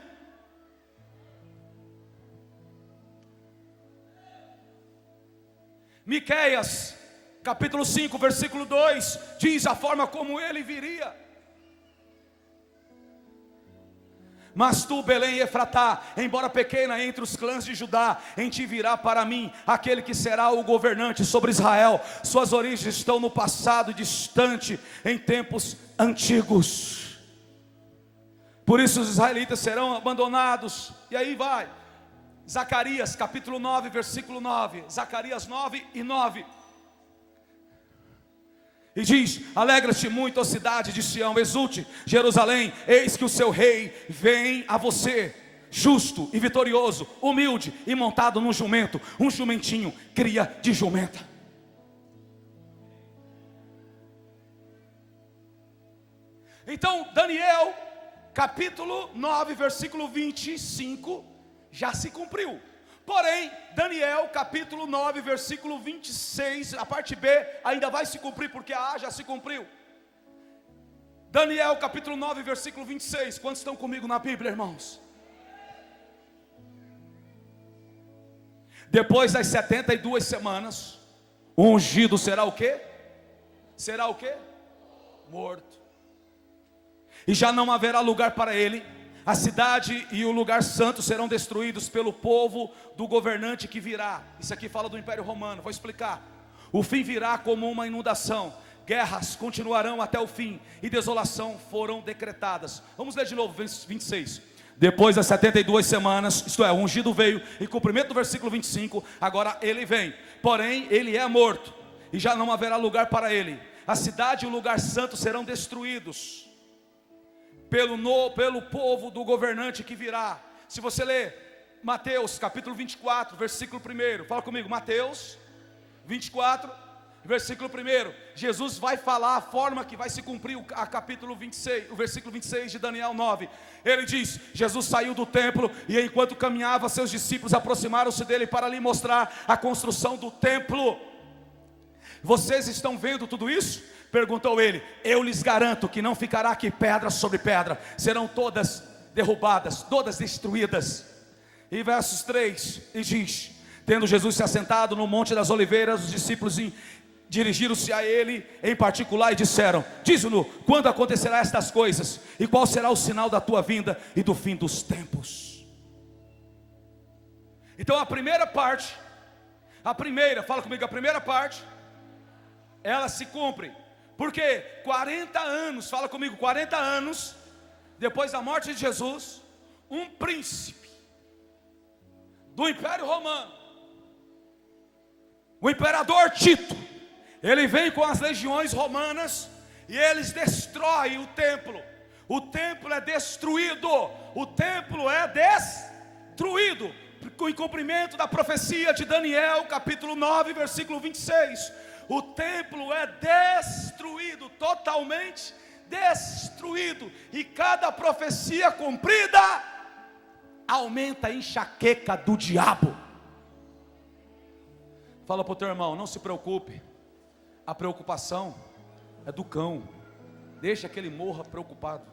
Miqueias, capítulo 5, versículo 2, diz a forma como ele viria. Mas tu, Belém Efratá, embora pequena entre os clãs de Judá, em ti virá para mim aquele que será o governante sobre Israel. Suas origens estão no passado distante, em tempos antigos. Por isso os israelitas serão abandonados. E aí vai Zacarias capítulo 9, versículo 9. Zacarias 9 e 9. E diz: alegra-te muito, ó cidade de Sião, exulte Jerusalém, eis que o seu rei vem a você, justo e vitorioso, humilde e montado num jumento, um jumentinho, cria de jumenta. Então Daniel capítulo 9, versículo 25 já se cumpriu. Porém, Daniel capítulo 9, versículo 26, a parte B ainda vai se cumprir, porque a A já se cumpriu. Daniel capítulo 9, versículo 26. Quantos estão comigo na Bíblia, irmãos? Depois das 72 semanas, o ungido será o quê? Será o quê? Morto. E já não haverá lugar para ele. A cidade e o lugar santo serão destruídos pelo povo do governante que virá. Isso aqui fala do Império Romano, vou explicar. O fim virá como uma inundação, guerras continuarão até o fim, e desolação foram decretadas. Vamos ler de novo, 26. Depois das 72 semanas, isto é, o ungido veio, em cumprimento do versículo 25, agora ele vem, porém ele é morto, e já não haverá lugar para ele. A cidade e o lugar santo serão destruídos pelo povo do governante que virá. Se você ler Mateus capítulo 24, versículo 1, fala comigo, Mateus 24, versículo 1, Jesus vai falar a forma que vai se cumprir a capítulo 26, o versículo 26 de Daniel 9. Ele diz: Jesus saiu do templo, e enquanto caminhava, seus discípulos aproximaram-se dele para lhe mostrar a construção do templo. Vocês estão vendo tudo isso? Perguntou ele. Eu lhes garanto que não ficará aqui pedra sobre pedra, serão todas derrubadas, todas destruídas. E versos 3, e diz: tendo Jesus se assentado no Monte das Oliveiras, os discípulos dirigiram-se a ele em particular e disseram: diz-nos quando acontecerá estas coisas, e qual será o sinal da tua vinda e do fim dos tempos. Então a primeira parte, fala comigo, a primeira parte, ela se cumpre. Porque 40 anos, fala comigo, 40 anos depois da morte de Jesus, um príncipe do Império Romano, o imperador Tito, ele vem com as legiões romanas e eles destroem o templo. O templo é destruído. O templo é destruído em cumprimento da profecia de Daniel capítulo 9, versículo 26. O templo é destruído, totalmente destruído. E cada profecia cumprida aumenta a enxaqueca do diabo. Fala para o teu irmão, não se preocupe. A preocupação é do cão. Deixa que ele morra preocupado.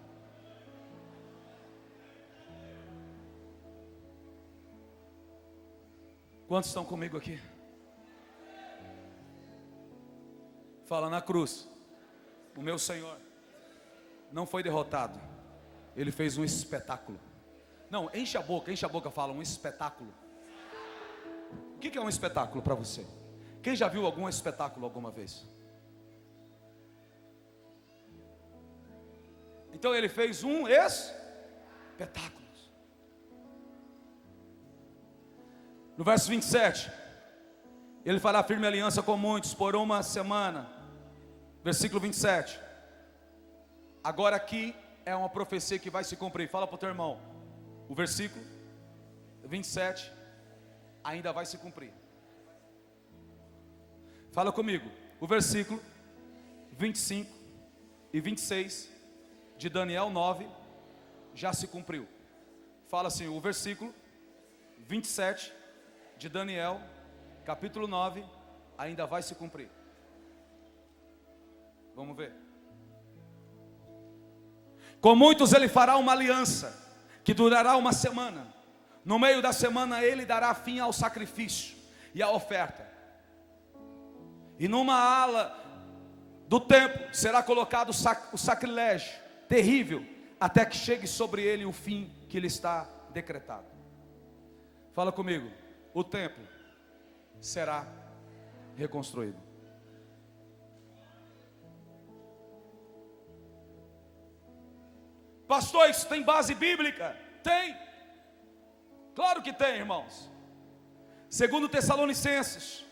Quantos estão comigo aqui? Fala, na cruz, o meu Senhor não foi derrotado, Ele fez um espetáculo. Não, enche a boca, fala, um espetáculo. O que é um espetáculo para você? Quem já viu algum espetáculo alguma vez? Então ele fez um espetáculo. No verso 27, ele fará firme aliança com muitos por uma semana. Versículo 27. Agora aqui é uma profecia que vai se cumprir. Fala para o teu irmão. O versículo 27 ainda vai se cumprir. Fala comigo. O versículo 25 e 26 de Daniel 9 já se cumpriu. Fala assim, o versículo 27 de Daniel, capítulo 9, ainda vai se cumprir. Vamos ver. Com muitos ele fará uma aliança, que durará uma semana. No meio da semana ele dará fim ao sacrifício e à oferta. E numa ala do templo será colocado o sacrilégio terrível, até que chegue sobre ele o fim que lhe está decretado. Fala comigo. O templo será reconstruído. Pastor, isso tem base bíblica? Tem. Claro que tem, irmãos. Segundo Tessalonicenses,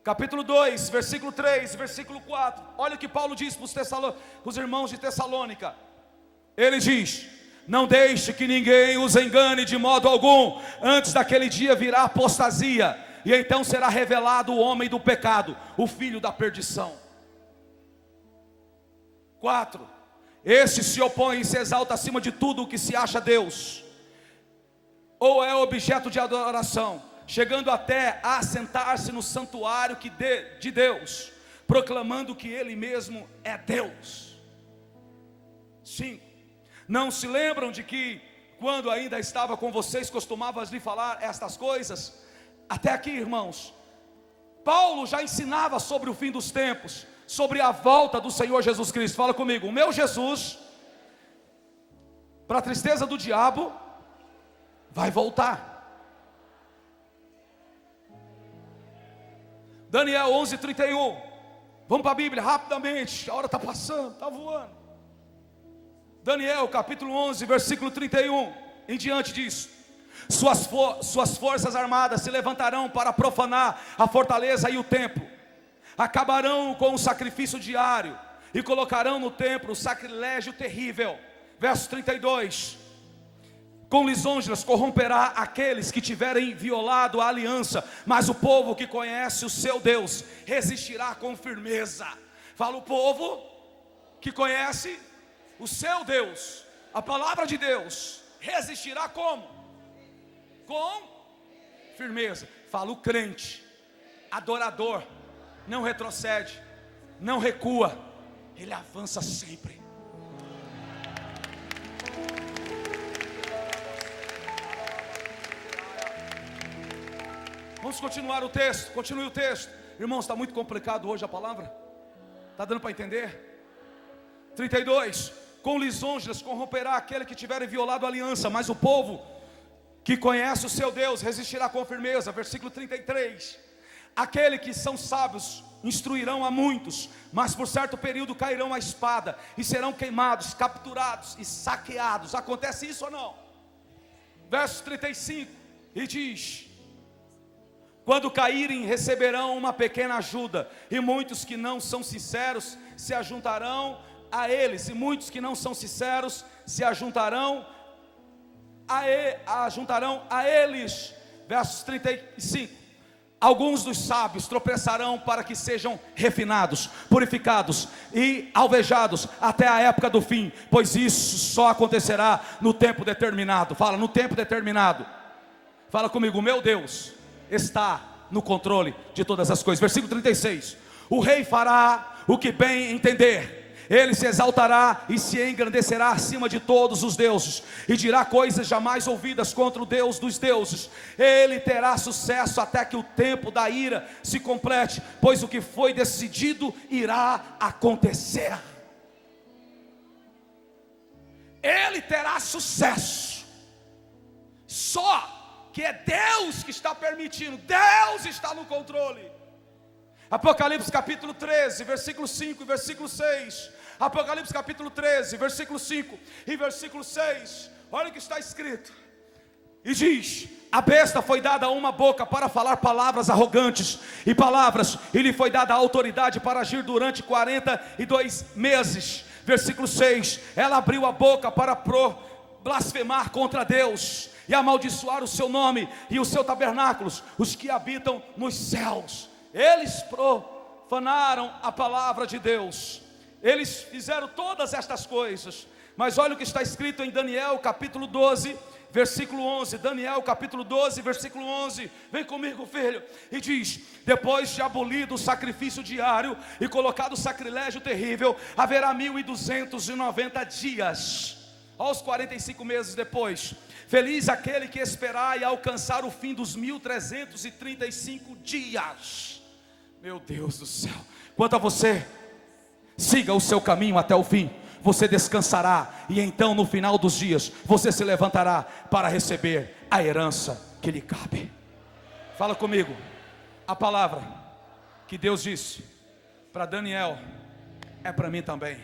capítulo 2, versículo 3, versículo 4. Olha o que Paulo diz para os irmãos de Tessalônica. Ele diz: não deixe que ninguém os engane de modo algum. Antes daquele dia virá apostasia, e então será revelado o homem do pecado, o filho da perdição. 4. Este se opõe e se exalta acima de tudo o que se acha Deus, ou é objeto de adoração, chegando até a assentar-se no santuário de Deus, proclamando que Ele mesmo é Deus. 5. Não se lembram de que, quando ainda estava com vocês, costumava lhe falar estas coisas? Até aqui, irmãos, Paulo já ensinava sobre o fim dos tempos, sobre a volta do Senhor Jesus Cristo. Fala comigo. O meu Jesus, para a tristeza do diabo, vai voltar. Daniel 11:31. Vamos para a Bíblia rapidamente, a hora está passando, está voando. Daniel capítulo 11, versículo 31 em diante diz: suas forças armadas se levantarão para profanar a fortaleza e o templo, acabarão com o sacrifício diário e colocarão no templo o sacrilégio terrível. Verso 32: com lisonjas corromperá aqueles que tiverem violado a aliança, mas o povo que conhece o seu Deus resistirá com firmeza. Fala, o povo que conhece o seu Deus, a palavra de Deus, resistirá como? Com firmeza. Fala, o crente, adorador, não retrocede, não recua, ele avança sempre. Vamos continuar o texto, continue o texto. Irmãos, está muito complicado hoje a palavra? Está dando para entender? 32: com lisonjas corromperá aquele que tiver violado a aliança, mas o povo que conhece o seu Deus resistirá com firmeza. Versículo 33: aquele que são sábios instruirão a muitos, mas por certo período cairão a espada e serão queimados, capturados e saqueados. Acontece isso ou não? Verso 35, e diz: quando caírem receberão uma pequena ajuda, e muitos que não são sinceros se ajuntarão a eles, e muitos que não são sinceros se ajuntarão a eles. Versos 35: alguns dos sábios tropeçarão para que sejam refinados, purificados e alvejados até a época do fim, pois isso só acontecerá no tempo determinado. Fala, no tempo determinado. Fala comigo, meu Deus está no controle de todas as coisas. Versículo 36: o rei fará o que bem entender, ele se exaltará e se engrandecerá acima de todos os deuses, e dirá coisas jamais ouvidas contra o Deus dos deuses. Ele terá sucesso até que o tempo da ira se complete, pois o que foi decidido irá acontecer. Ele terá sucesso, só que é Deus que está permitindo, Deus está no controle. Apocalipse capítulo 13, versículo 5 e versículo 6. Apocalipse capítulo 13, versículo 5 e versículo 6. Olha o que está escrito. E diz: a besta foi dada uma boca para falar palavras arrogantes e palavras, e lhe foi dada a autoridade para agir durante 42 meses. Versículo 6. Ela abriu a boca para blasfemar contra Deus e amaldiçoar o seu nome e o seu tabernáculo, os que habitam nos céus. Eles profanaram a palavra de Deus. Eles fizeram todas estas coisas. Mas olha o que está escrito em Daniel capítulo 12, versículo 11. Daniel capítulo 12, versículo 11. Vem comigo, filho. E diz: depois de abolido o sacrifício diário e colocado o sacrilégio terrível, haverá 1290 dias. Aos 45 meses depois, feliz aquele que esperar e alcançar o fim dos 1335 dias. Meu Deus do céu. Quanto a você, siga o seu caminho até o fim. Você descansará, e então no final dos dias você se levantará para receber a herança que lhe cabe. Fala comigo. A palavra que Deus disse para Daniel é para mim também.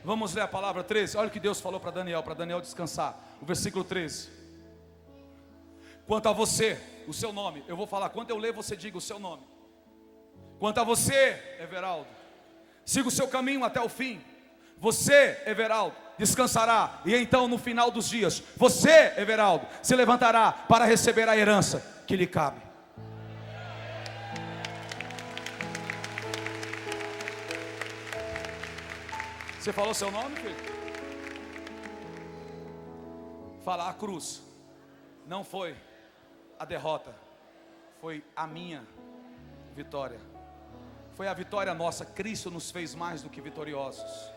Vamos ler a palavra 13. Olha o que Deus falou para Daniel descansar. O versículo 13. Quanto a você, o seu nome. Eu vou falar, quando eu ler você diga o seu nome. Quanto a você, Everaldo, siga o seu caminho até o fim. Você, Everaldo, descansará, e então no final dos dias, você, Everaldo, se levantará para receber a herança que lhe cabe. Você falou seu nome, filho? Fala: a cruz não foi a derrota, foi a minha vitória. Foi a vitória nossa. Cristo nos fez mais do que vitoriosos.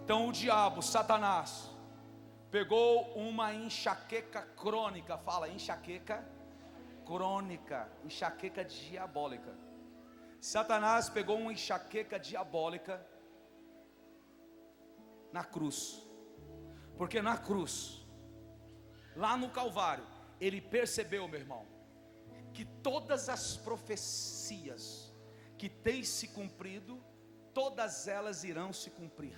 Então o diabo, Satanás, pegou uma enxaqueca crônica. Fala, enxaqueca crônica, enxaqueca diabólica. Satanás pegou uma enxaqueca diabólica na cruz. Porque na cruz, lá no Calvário, ele percebeu, meu irmão, que todas as profecias que têm se cumprido, todas elas irão se cumprir.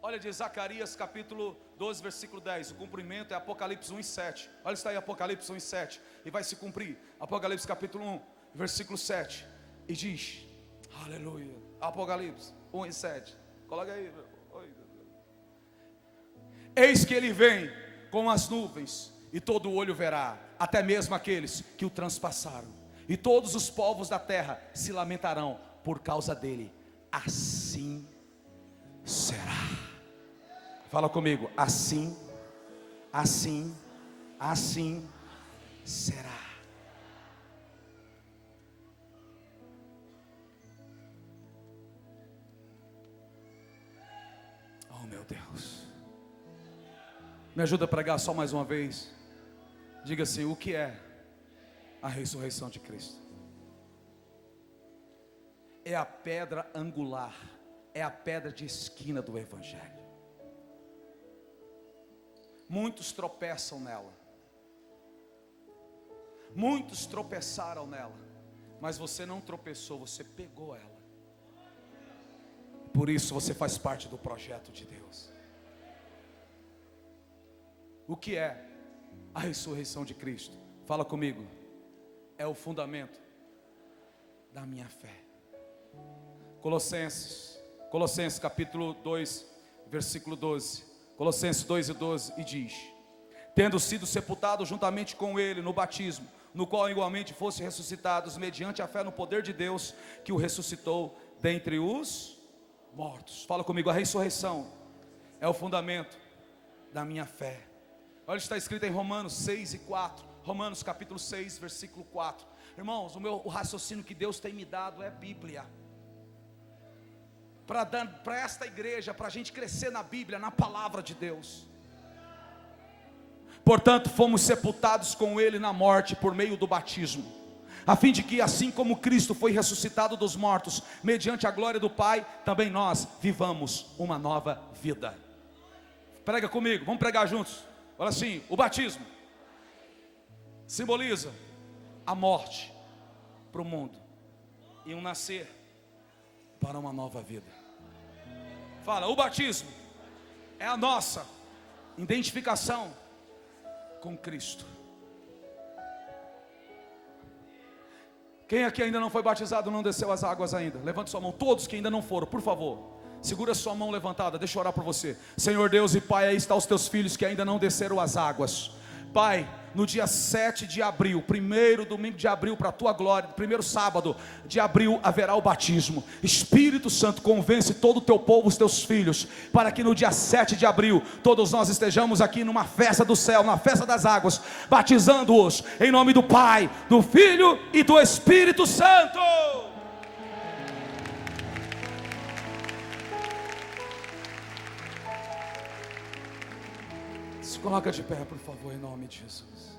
Olha de Zacarias capítulo 12, versículo 10. O cumprimento é Apocalipse 1 e 7. Olha, está aí Apocalipse 1 e 7. E vai se cumprir. Apocalipse capítulo 1, versículo 7. E diz, aleluia. Apocalipse 1 e 7. Coloca aí. Eis que ele vem com as nuvens, e todo olho verá, até mesmo aqueles que o transpassaram. E todos os povos da terra se lamentarão por causa dele. Assim será. Fala comigo, assim será. Oh meu Deus, me ajuda a pregar só mais uma vez. Diga assim, o que é a ressurreição de Cristo? É a pedra angular, é a pedra de esquina do Evangelho. Muitos tropeçam nela, muitos tropeçaram nela, mas você não tropeçou, você pegou ela. Por isso você faz parte do projeto de Deus. O que é a ressurreição de Cristo? Fala comigo. É o fundamento da minha fé. Colossenses capítulo 2, versículo 12. Colossenses 2 e 12, e diz: tendo sido sepultados juntamente com ele no batismo, no qual igualmente fossem ressuscitados mediante a fé no poder de Deus, que o ressuscitou dentre os mortos. Fala comigo, a ressurreição é o fundamento da minha fé. Olha, está escrito em Romanos 6 e 4. Romanos capítulo 6, versículo 4. Irmãos, o raciocínio que Deus tem me dado é Bíblia. Para esta igreja, para a gente crescer na Bíblia, na palavra de Deus. Portanto, fomos sepultados com ele na morte por meio do batismo, a fim de que, assim como Cristo foi ressuscitado dos mortos, mediante a glória do Pai, também nós vivamos uma nova vida. Prega comigo, vamos pregar juntos. Olha assim, o batismo simboliza a morte para o mundo e um nascer para uma nova vida. Fala, o batismo é a nossa identificação com Cristo. Quem aqui ainda não foi batizado, não desceu as águas ainda? Levante sua mão, todos que ainda não foram, por favor. Segura sua mão levantada, deixa eu orar por você. Senhor Deus e Pai, aí estão os teus filhos que ainda não desceram as águas. Pai, no dia 7 de abril, primeiro domingo de abril, para a tua glória, primeiro sábado de abril, haverá o batismo. Espírito Santo, convence todo o teu povo, os teus filhos, para que no dia 7 de abril, todos nós estejamos aqui numa festa do céu, na festa das águas, batizando-os, em nome do Pai, do Filho e do Espírito Santo. Se coloca de pé, por favor, em nome de Jesus.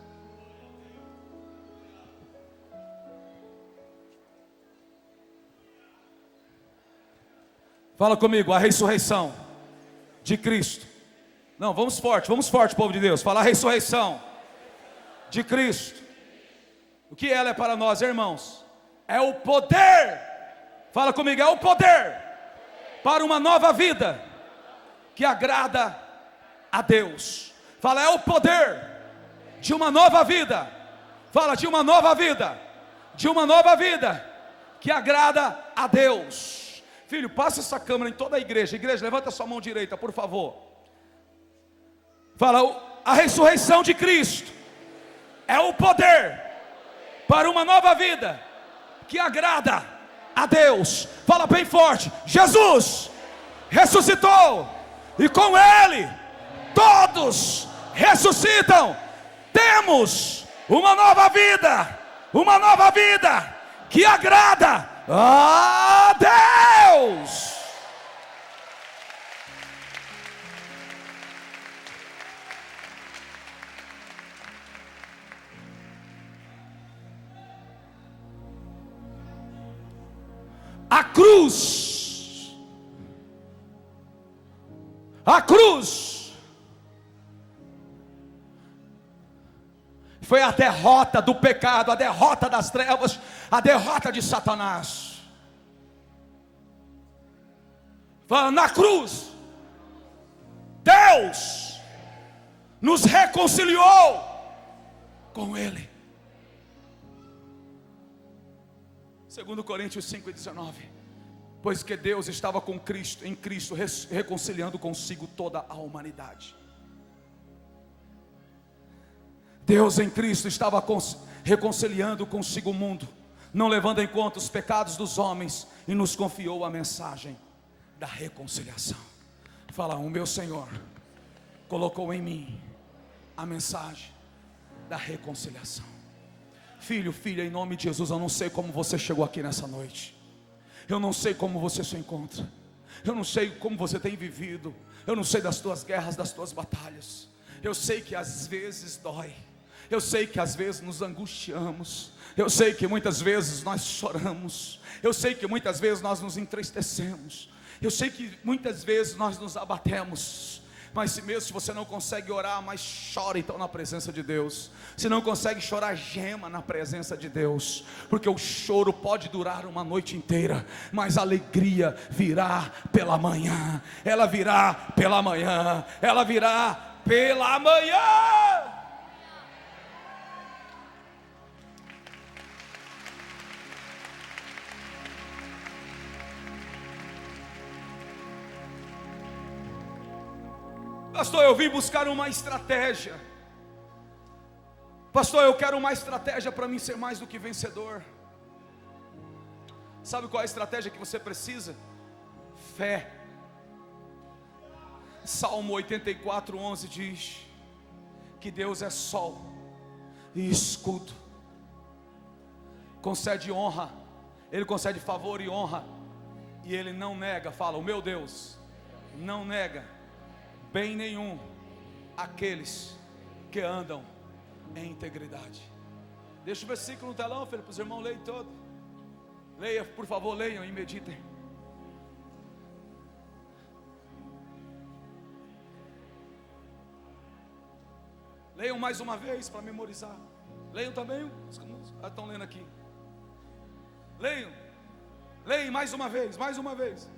Fala comigo, a ressurreição de Cristo. Não, vamos forte, povo de Deus. Fala a ressurreição de Cristo. O que ela é para nós, irmãos? É o poder. Fala comigo, é o poder para uma nova vida que agrada a Deus. Fala, é o poder de uma nova vida. Fala, de uma nova vida. De uma nova vida que agrada a Deus. Filho, passa essa câmera em toda a igreja. Igreja, levanta sua mão direita, por favor. Fala, a ressurreição de Cristo é o poder para uma nova vida que agrada a Deus. Fala bem forte, Jesus ressuscitou, e com Ele todos ressuscitam. Temos uma nova vida que agrada a Deus. A cruz foi a derrota do pecado, a derrota das trevas, a derrota de Satanás. Fala, na cruz, Deus nos reconciliou com Ele. 2 Coríntios 5:19. Pois que Deus estava com Cristo, em Cristo, reconciliando consigo toda a humanidade. Deus em Cristo estava reconciliando consigo o mundo, não levando em conta os pecados dos homens, e nos confiou a mensagem da reconciliação. Fala, o meu Senhor colocou em mim a mensagem da reconciliação. Filho, filha, em nome de Jesus, eu não sei como você chegou aqui nessa noite. Eu não sei como você se encontra. Eu não sei como você tem vivido. Eu não sei das tuas guerras, das tuas batalhas. Eu sei que às vezes dói. Eu sei que às vezes nos angustiamos. Eu sei que muitas vezes nós choramos. Eu sei que muitas vezes nós nos entristecemos. Eu sei que muitas vezes nós nos abatemos. Mas se mesmo se você não consegue orar, mas chora então na presença de Deus. Se não consegue chorar, gema na presença de Deus. Porque o choro pode durar uma noite inteira, mas a alegria virá pela manhã. Ela virá pela manhã. Ela virá pela manhã. Pastor, eu vim buscar uma estratégia. Pastor, eu quero uma estratégia para mim ser mais do que vencedor. Sabe qual é a estratégia que você precisa? Fé. Salmo 84:11 diz que Deus é sol e escudo. Concede honra, Ele concede favor e honra, e Ele não nega. Fala, o meu Deus não nega bem nenhum aqueles que andam em integridade. Deixa o versículo no telão, filho, para os irmãos lerem todo. Leia, por favor, leiam e meditem. Leiam mais uma vez para memorizar. Leiam também. Estão lendo aqui. Leiam. Leiam mais uma vez, mais uma vez.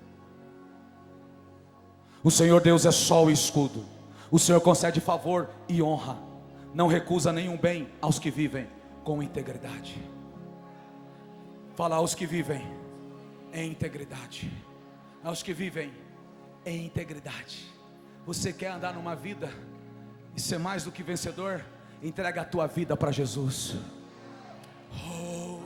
O Senhor Deus é sol e escudo. O Senhor concede favor e honra. Não recusa nenhum bem aos que vivem com integridade. Fala aos que vivem em integridade. Aos que vivem em integridade. Você quer andar numa vida e ser mais do que vencedor? Entrega a tua vida para Jesus. Oh.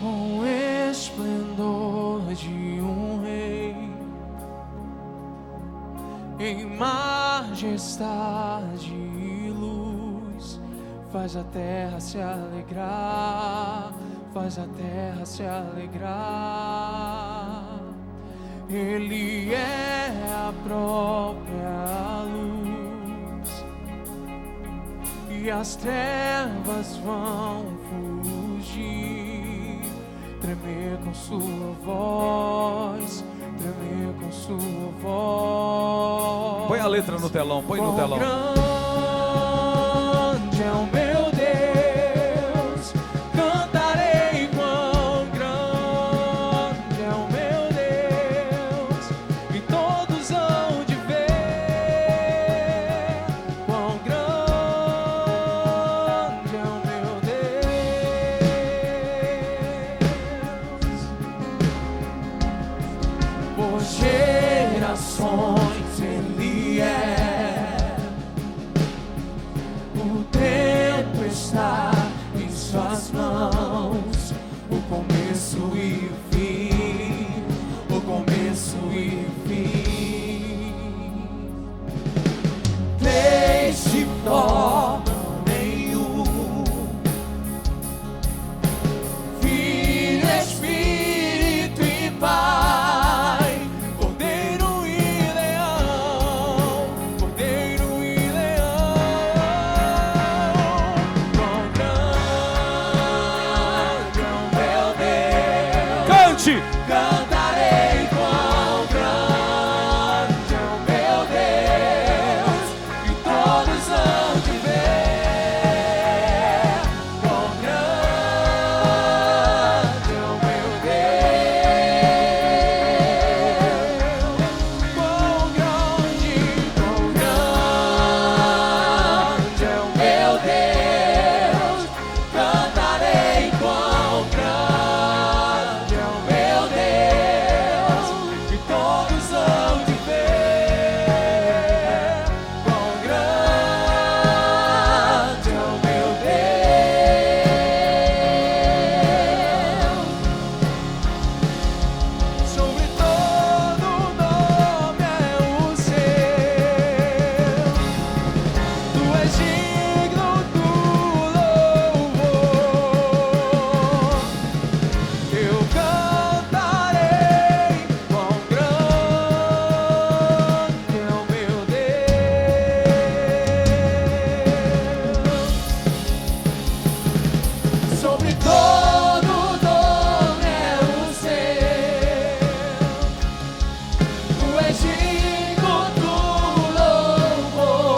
Com esplendor de um rei, em majestade e luz, faz a terra se alegrar, faz a terra se alegrar. Ele é a própria luz, e as trevas vão fugir. Tremer com sua voz, tremer com sua voz. Põe a letra no telão, põe no telão. Grande é o meu Deus, cantarei quão grande é o meu Deus, e todos hão de ver quão grande é o meu Deus. Por gerações Ele é, o tempo está em suas mãos, o começo e o fim, o começo e o fim. Três se tornam nenhum, Filho, Espírito e Pai, Cordeiro e Leão, Cordeiro e Leão. Quão grande é o meu Deus, Cante! cantarei quão grande é o meu Deus, e todos hão de ver quão grande é o meu Deus. Quão grande é o meu Deus, cantarei quão grande é o meu Deus, e todos hão de ver quão grande é o meu Deus. Sobre todo nome é o seu, tu és digno do louvor. Eu cantarei quão grande é o meu Deus. Sobre todo nome é o seu, tu és digno do louvor.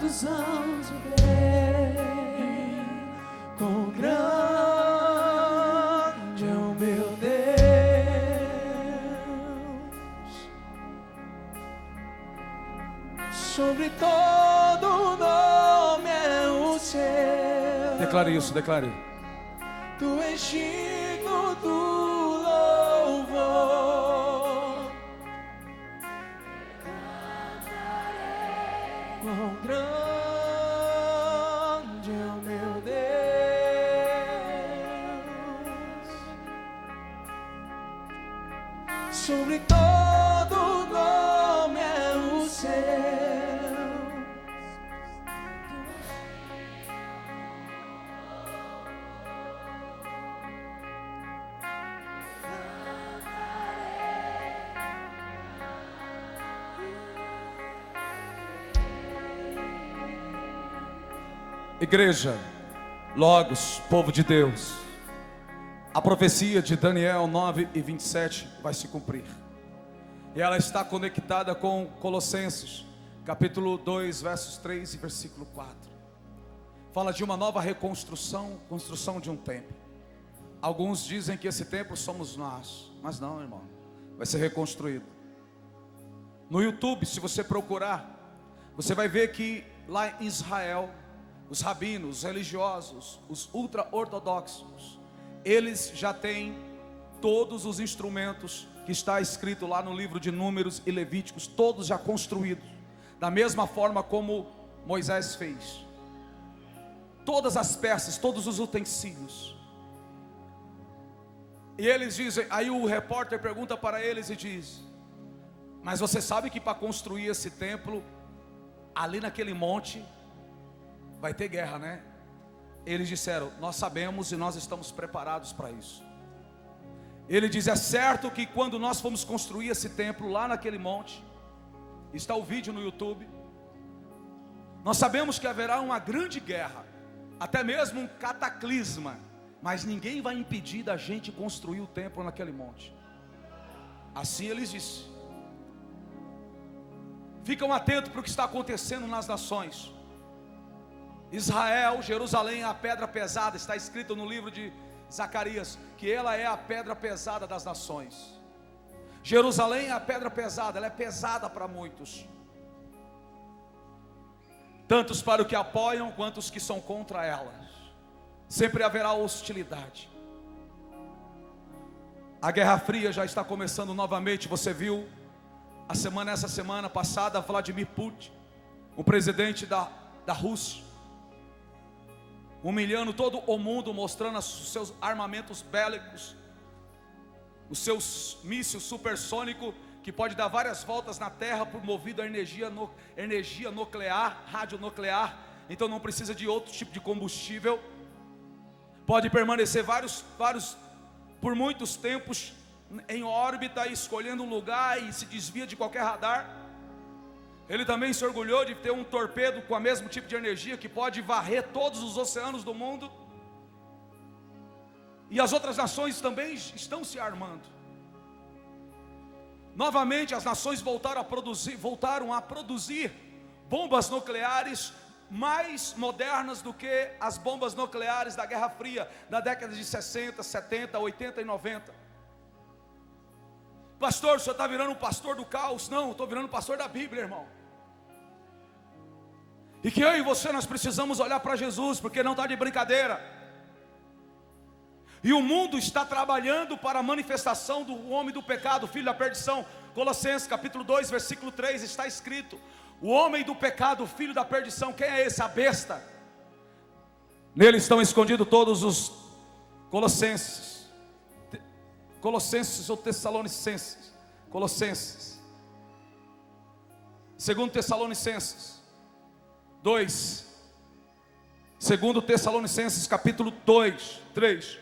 quantos anos virei, quão grande é o meu Deus, sobre todo nome é o seu. Declare isso, declare. Tu és digno do louvor, quão grande é o meu Deus, sobre todo nome é o seu. Igreja, Logos, povo de Deus, a profecia de Daniel 9:27 vai se cumprir. E ela está conectada com Colossenses, capítulo 2, versos 3 e versículo 4. Fala de uma nova reconstrução, construção de um templo. Alguns dizem que esse templo somos nós, mas não, irmão, vai ser reconstruído. No YouTube, se você procurar, você vai ver que lá em Israel, os rabinos, os religiosos, os ultra-ortodoxos, eles já têm todos os instrumentos que está escrito lá no livro de Números e Levíticos, todos já construídos, da mesma forma como Moisés fez. Todas as peças, todos os utensílios. E eles dizem, aí o repórter pergunta para eles e diz: mas você sabe que para construir esse templo, ali naquele monte, vai ter guerra, né? Eles disseram, nós sabemos e nós estamos preparados para isso. Ele diz, é certo que quando nós fomos construir esse templo lá naquele monte, está o vídeo no YouTube, nós sabemos que haverá uma grande guerra, até mesmo um cataclisma, mas ninguém vai impedir da gente construir o templo naquele monte. Assim eles disseram. Ficam atentos para o que está acontecendo nas nações. Israel, Jerusalém é a pedra pesada, está escrito no livro de Zacarias, que ela é a pedra pesada das nações. Jerusalém é a pedra pesada, ela é pesada para muitos, tantos para os que apoiam, quanto os que são contra ela. Sempre haverá hostilidade. A Guerra Fria já está começando novamente. Você viu essa semana passada, Vladimir Putin, o presidente da Rússia, humilhando todo o mundo, mostrando os seus armamentos bélicos, os seus mísseis supersônicos, que pode dar várias voltas na Terra, por movido a energia nuclear, radionuclear. Então não precisa de outro tipo de combustível. Pode permanecer por muitos tempos em órbita, escolhendo um lugar, e se desvia de qualquer radar. Ele também se orgulhou de ter um torpedo com o mesmo tipo de energia, que pode varrer todos os oceanos do mundo. E as outras nações também estão se armando. Novamente as nações voltaram a produzir bombas nucleares mais modernas do que as bombas nucleares da Guerra Fria, da década de 60, 70, 80 e 90. Pastor, o senhor está virando um pastor do caos? Não, estou virando pastor da Bíblia, irmão. E que eu e você, nós precisamos olhar para Jesus, porque não está de brincadeira. E o mundo está trabalhando para a manifestação do homem do pecado, filho da perdição. Colossenses capítulo 2, versículo 3, está escrito: o homem do pecado, filho da perdição. Quem é esse? A besta. Nele estão escondidos todos os Colossenses ou Tessalonicenses. Colossenses, segundo Tessalonicenses 2, segundo Tessalonicenses capítulo 2, 3.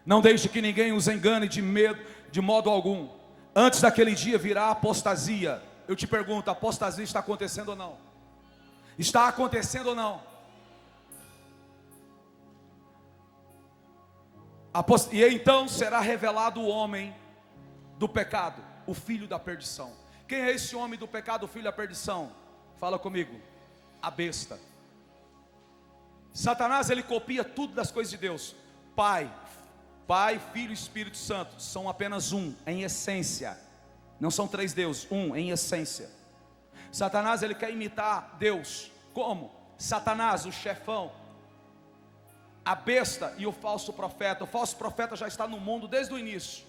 Não deixe que ninguém os engane de modo algum. Antes daquele dia virá a apostasia. Eu te pergunto, a apostasia está acontecendo ou não? Está acontecendo ou não? E então será revelado o homem do pecado, o filho da perdição. Quem é esse homem do pecado, o filho da perdição? Fala comigo. a besta. Satanás, ele copia tudo das coisas de Deus. Pai, Filho e Espírito Santo são apenas um, em essência. Não são três deuses, um em essência. Satanás, ele quer imitar Deus. Como? Satanás, o chefão, a besta e o falso profeta. O falso profeta já está no mundo desde o início,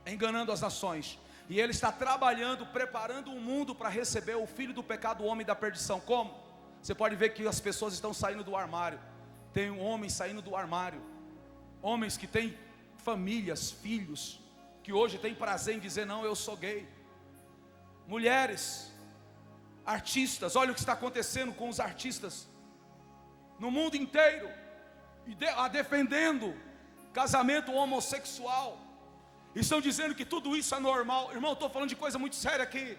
enganando as nações. E ele está trabalhando, preparando um mundo para receber o filho do pecado, o homem da perdição. Como? Você pode ver que as pessoas estão saindo do armário. Tem homens saindo do armário. Homens que têm famílias, filhos, que hoje têm prazer em dizer, não, eu sou gay. Mulheres, artistas, olha o que está acontecendo com os artistas no mundo inteiro, defendendo casamento homossexual. Estão dizendo que tudo isso é normal. Irmão, estou falando de coisa muito séria aqui.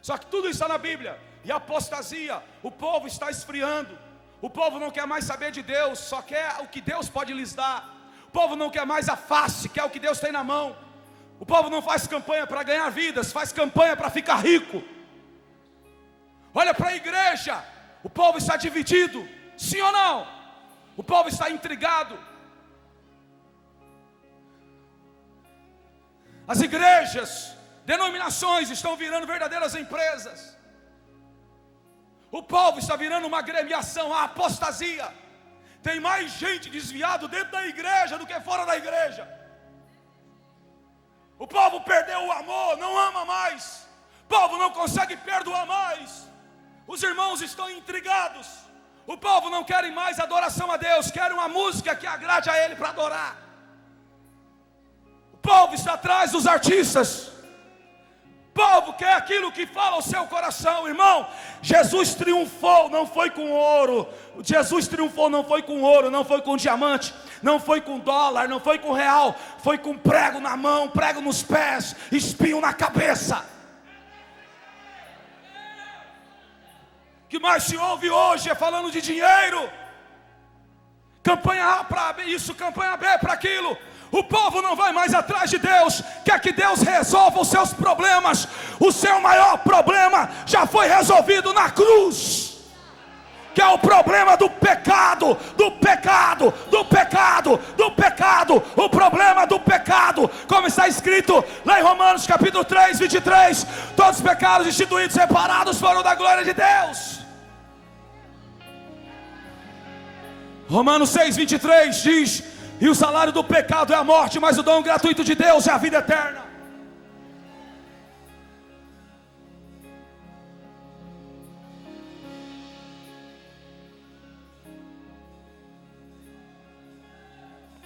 Só que tudo isso está na Bíblia. E a apostasia, o povo está esfriando. O povo não quer mais saber de Deus, só quer o que Deus pode lhes dar. O povo não quer mais a face, quer o que Deus tem na mão. O povo não faz campanha para ganhar vidas, faz campanha para ficar rico. Olha para a igreja, o povo está dividido, sim ou não? O povo está intrigado. As igrejas, denominações estão virando verdadeiras empresas. O povo está virando uma agremiação, a apostasia. Tem mais gente desviado dentro da igreja do que fora da igreja. O povo perdeu o amor, não ama mais. O povo não consegue perdoar mais. Os irmãos estão intrigados. O povo não quer mais adoração a Deus, quer uma música que agrade a Ele para adorar. O povo está atrás dos artistas. O povo quer aquilo que fala ao seu coração, irmão. Jesus triunfou, não foi com ouro. Jesus triunfou, não foi com ouro, não foi com diamante, não foi com dólar, não foi com real. Foi com prego na mão, prego nos pés, espinho na cabeça. O que mais se ouve hoje é falando de dinheiro. Campanha A para isso, campanha B para aquilo. O povo não vai mais atrás de Deus, quer que Deus resolva os seus problemas. O seu maior problema já foi resolvido na cruz, que é o problema do pecado, do pecado, do pecado, do pecado. O problema do pecado, como está escrito lá em Romanos capítulo 3, 23. Todos os pecados instituídos, separados foram da glória de Deus. Romanos 6, 23 diz: e o salário do pecado é a morte, mas o dom gratuito de Deus é a vida eterna.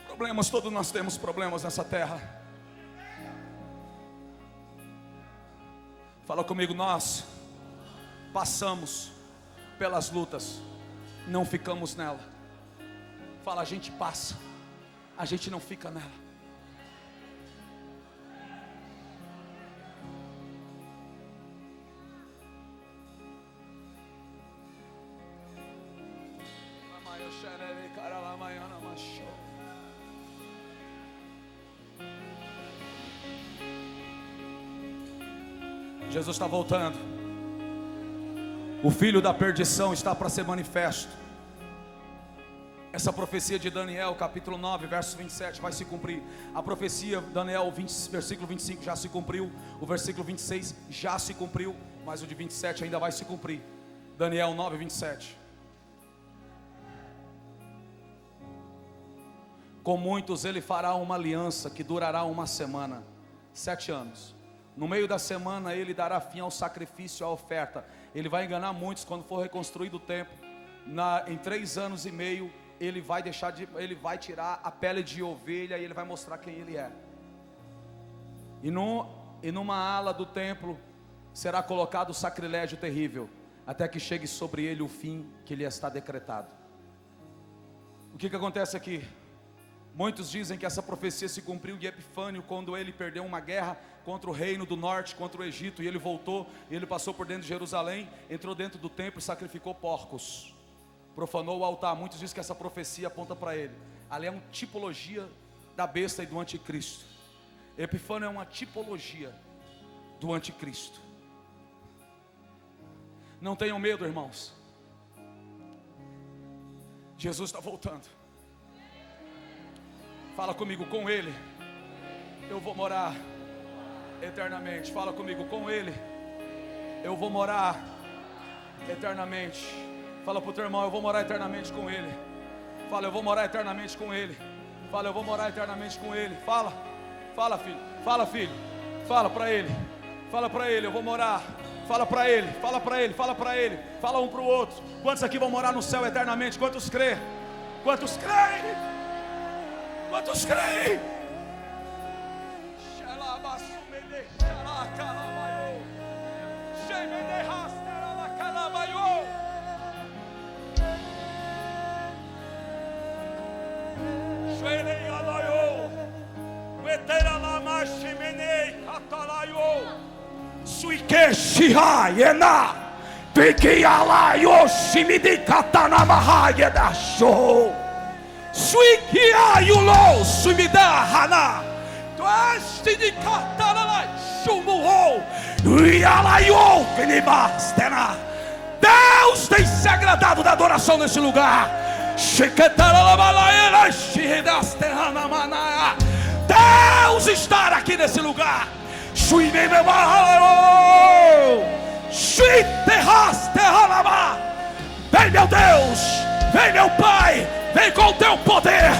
Problemas, todos nós temos problemas nessa terra. Fala comigo, nós passamos pelas lutas, não ficamos nela. Fala, a gente passa, a gente não fica nela. Jesus está voltando. O filho da perdição está para ser manifesto. Essa profecia de Daniel, capítulo 9, verso 27, vai se cumprir. A profecia de Daniel, versículo 25, já se cumpriu. O versículo 26 já se cumpriu, mas o de 27 ainda vai se cumprir. Daniel 9, 27. Com muitos ele fará uma aliança que durará uma semana, 7 anos. No meio da semana ele dará fim ao sacrifício, à oferta. Ele vai enganar muitos quando for reconstruído o templo. Em 3 anos e meio ele vai tirar a pele de ovelha e ele vai mostrar quem ele é. E numa ala do templo será colocado o sacrilégio terrível, até que chegue sobre ele o fim que lhe está decretado. O que acontece aqui? Muitos dizem que essa profecia se cumpriu de Epifânio, quando ele perdeu uma guerra contra o reino do norte, contra o Egito, e ele voltou, e ele passou por dentro de Jerusalém, entrou dentro do templo e sacrificou porcos, profanou o altar. Muitos dizem que essa profecia aponta para ele. Ali é uma tipologia da besta e do anticristo. Epifânio é uma tipologia do anticristo. Não tenham medo, irmãos. Jesus está voltando. Fala comigo, com Ele eu vou morar eternamente. Fala comigo, com Ele eu vou morar eternamente. Fala para o teu irmão, eu vou morar eternamente com Ele. Fala, eu vou morar eternamente com Ele. Fala, eu vou morar eternamente com Ele. Fala, fala filho, fala filho. Fala para Ele, fala para Ele, eu vou morar. Fala para Ele, fala para Ele, fala para Ele. Fala um para o outro. Quantos aqui vão morar no céu eternamente? Quantos creem? Quantos creem? Quantos creem? Suikeshihayena Pikialayo Shimidikatanamahayena Show Suikiayulo Sumidahana Tuastidikatanala Shumuho Uialayo Kinibastena. Deus tem se agradado da adoração nesse lugar. Deus está aqui nesse lugar. Vem meu Deus, vem meu Pai, vem com o teu poder.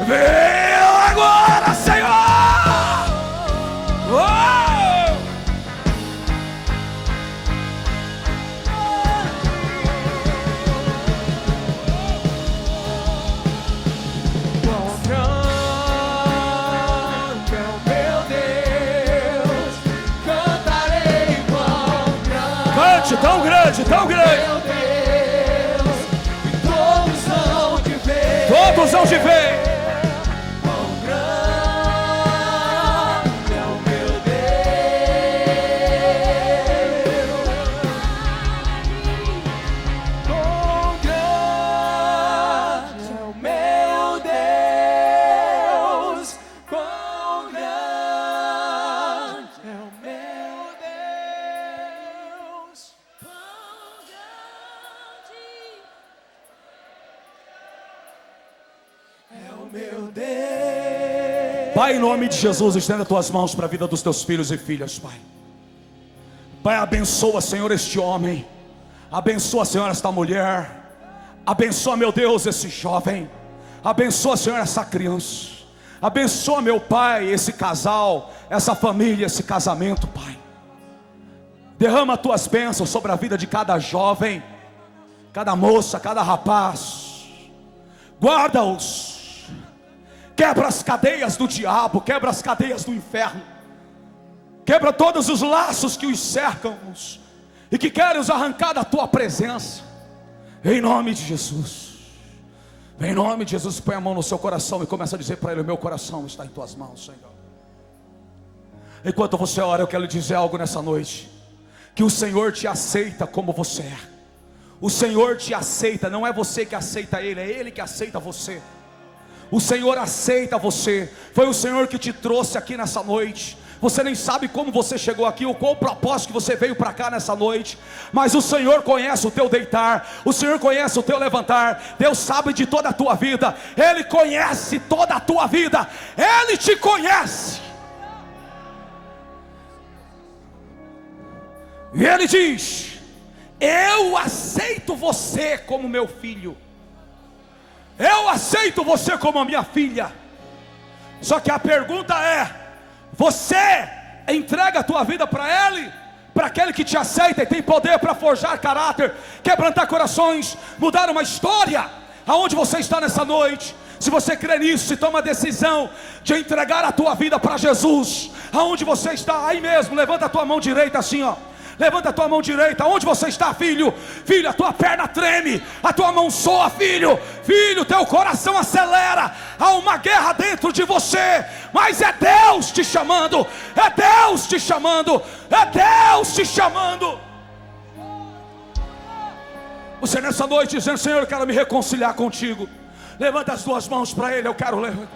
Vem agora, Senhor. Tão grande, tão grande. Meu Deus, e todos hão de ver. Todos hão de ver. Quão grande é o meu Deus. Quão grande é o meu Deus. Quão grande é o meu Deus. Meu Deus. Pai, em nome de Jesus, estenda as tuas mãos para a vida dos teus filhos e filhas, Pai. Pai, abençoa, Senhor, este homem. Abençoa, Senhor, esta mulher. Abençoa, meu Deus, esse jovem. Abençoa, Senhor, essa criança. Abençoa, meu Pai, esse casal, essa família, esse casamento, Pai. Derrama as tuas bênçãos sobre a vida de cada jovem, cada moça, cada rapaz. Guarda-os. Quebra as cadeias do diabo, quebra as cadeias do inferno. Quebra todos os laços que os cercam e que querem os arrancar da tua presença. Em nome de Jesus. Em nome de Jesus, põe a mão no seu coração e começa a dizer para ele: o meu coração está em tuas mãos, Senhor. Enquanto você ora, eu quero lhe dizer algo nessa noite. Que o Senhor te aceita como você é. O Senhor te aceita, não é você que aceita Ele, é Ele que aceita você. O Senhor aceita você. Foi o Senhor que te trouxe aqui nessa noite. Você nem sabe como você chegou aqui, ou qual o propósito que você veio para cá nessa noite. Mas o Senhor conhece o teu deitar, o Senhor conhece o teu levantar. Deus sabe de toda a tua vida. Ele conhece toda a tua vida. Ele te conhece. E Ele diz: eu aceito você como meu filho. Eu aceito você como a minha filha. Só que a pergunta é: você entrega a tua vida para Ele? Para aquele que te aceita e tem poder para forjar caráter, quebrantar corações, mudar uma história? Aonde você está nessa noite? Se você crê nisso, se toma a decisão de entregar a tua vida para Jesus. Aonde você está? Aí mesmo, levanta a tua mão direita assim, ó. Levanta a tua mão direita. Onde você está, filho? Filho, a tua perna treme, a tua mão soa, filho. Filho, teu coração acelera. Há uma guerra dentro de você, mas é Deus te chamando. É Deus te chamando. É Deus te chamando. Você nessa noite dizendo: Senhor, eu quero me reconciliar contigo. Levanta as duas mãos para Ele. Eu quero levar.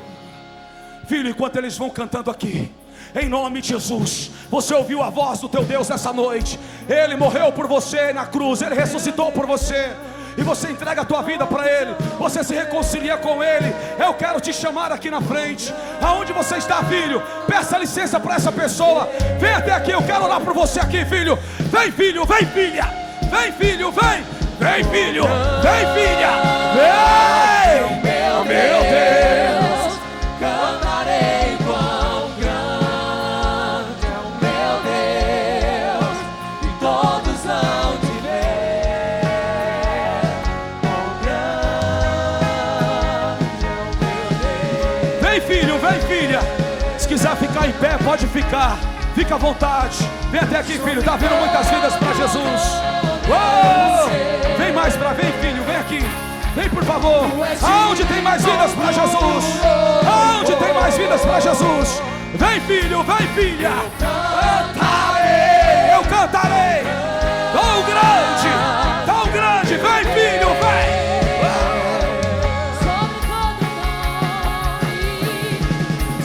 Filho, enquanto eles vão cantando aqui, em nome de Jesus, você ouviu a voz do teu Deus nessa noite. Ele morreu por você na cruz, Ele ressuscitou por você. e você entrega a tua vida para Ele, você se reconcilia com Ele. Eu quero te chamar aqui na frente. Aonde você está, filho? Peça licença para essa pessoa. Vem até aqui, eu quero orar por você aqui, filho. Vem, filho, vem, filha. Vem, filho, vem. Vem, filho, vem, filha. Vem, meu Deus. Cantarei quão grande é o meu Deus, e todos hão de ver quão grande é o meu Deus. Vem, filho, vem, filha. Se quiser ficar em pé, pode ficar. Fica à vontade. Vem até aqui, filho. Está vindo muitas vidas para Jesus. Uou! Vem mais para, vem, filho, vem aqui. Vem, por favor. Aonde tem mais vidas para Jesus? Aonde tem mais vidas para Jesus? Vem, filho, vem, filha. Cantarei, eu cantarei. Tão grande. Vem, filho, vem.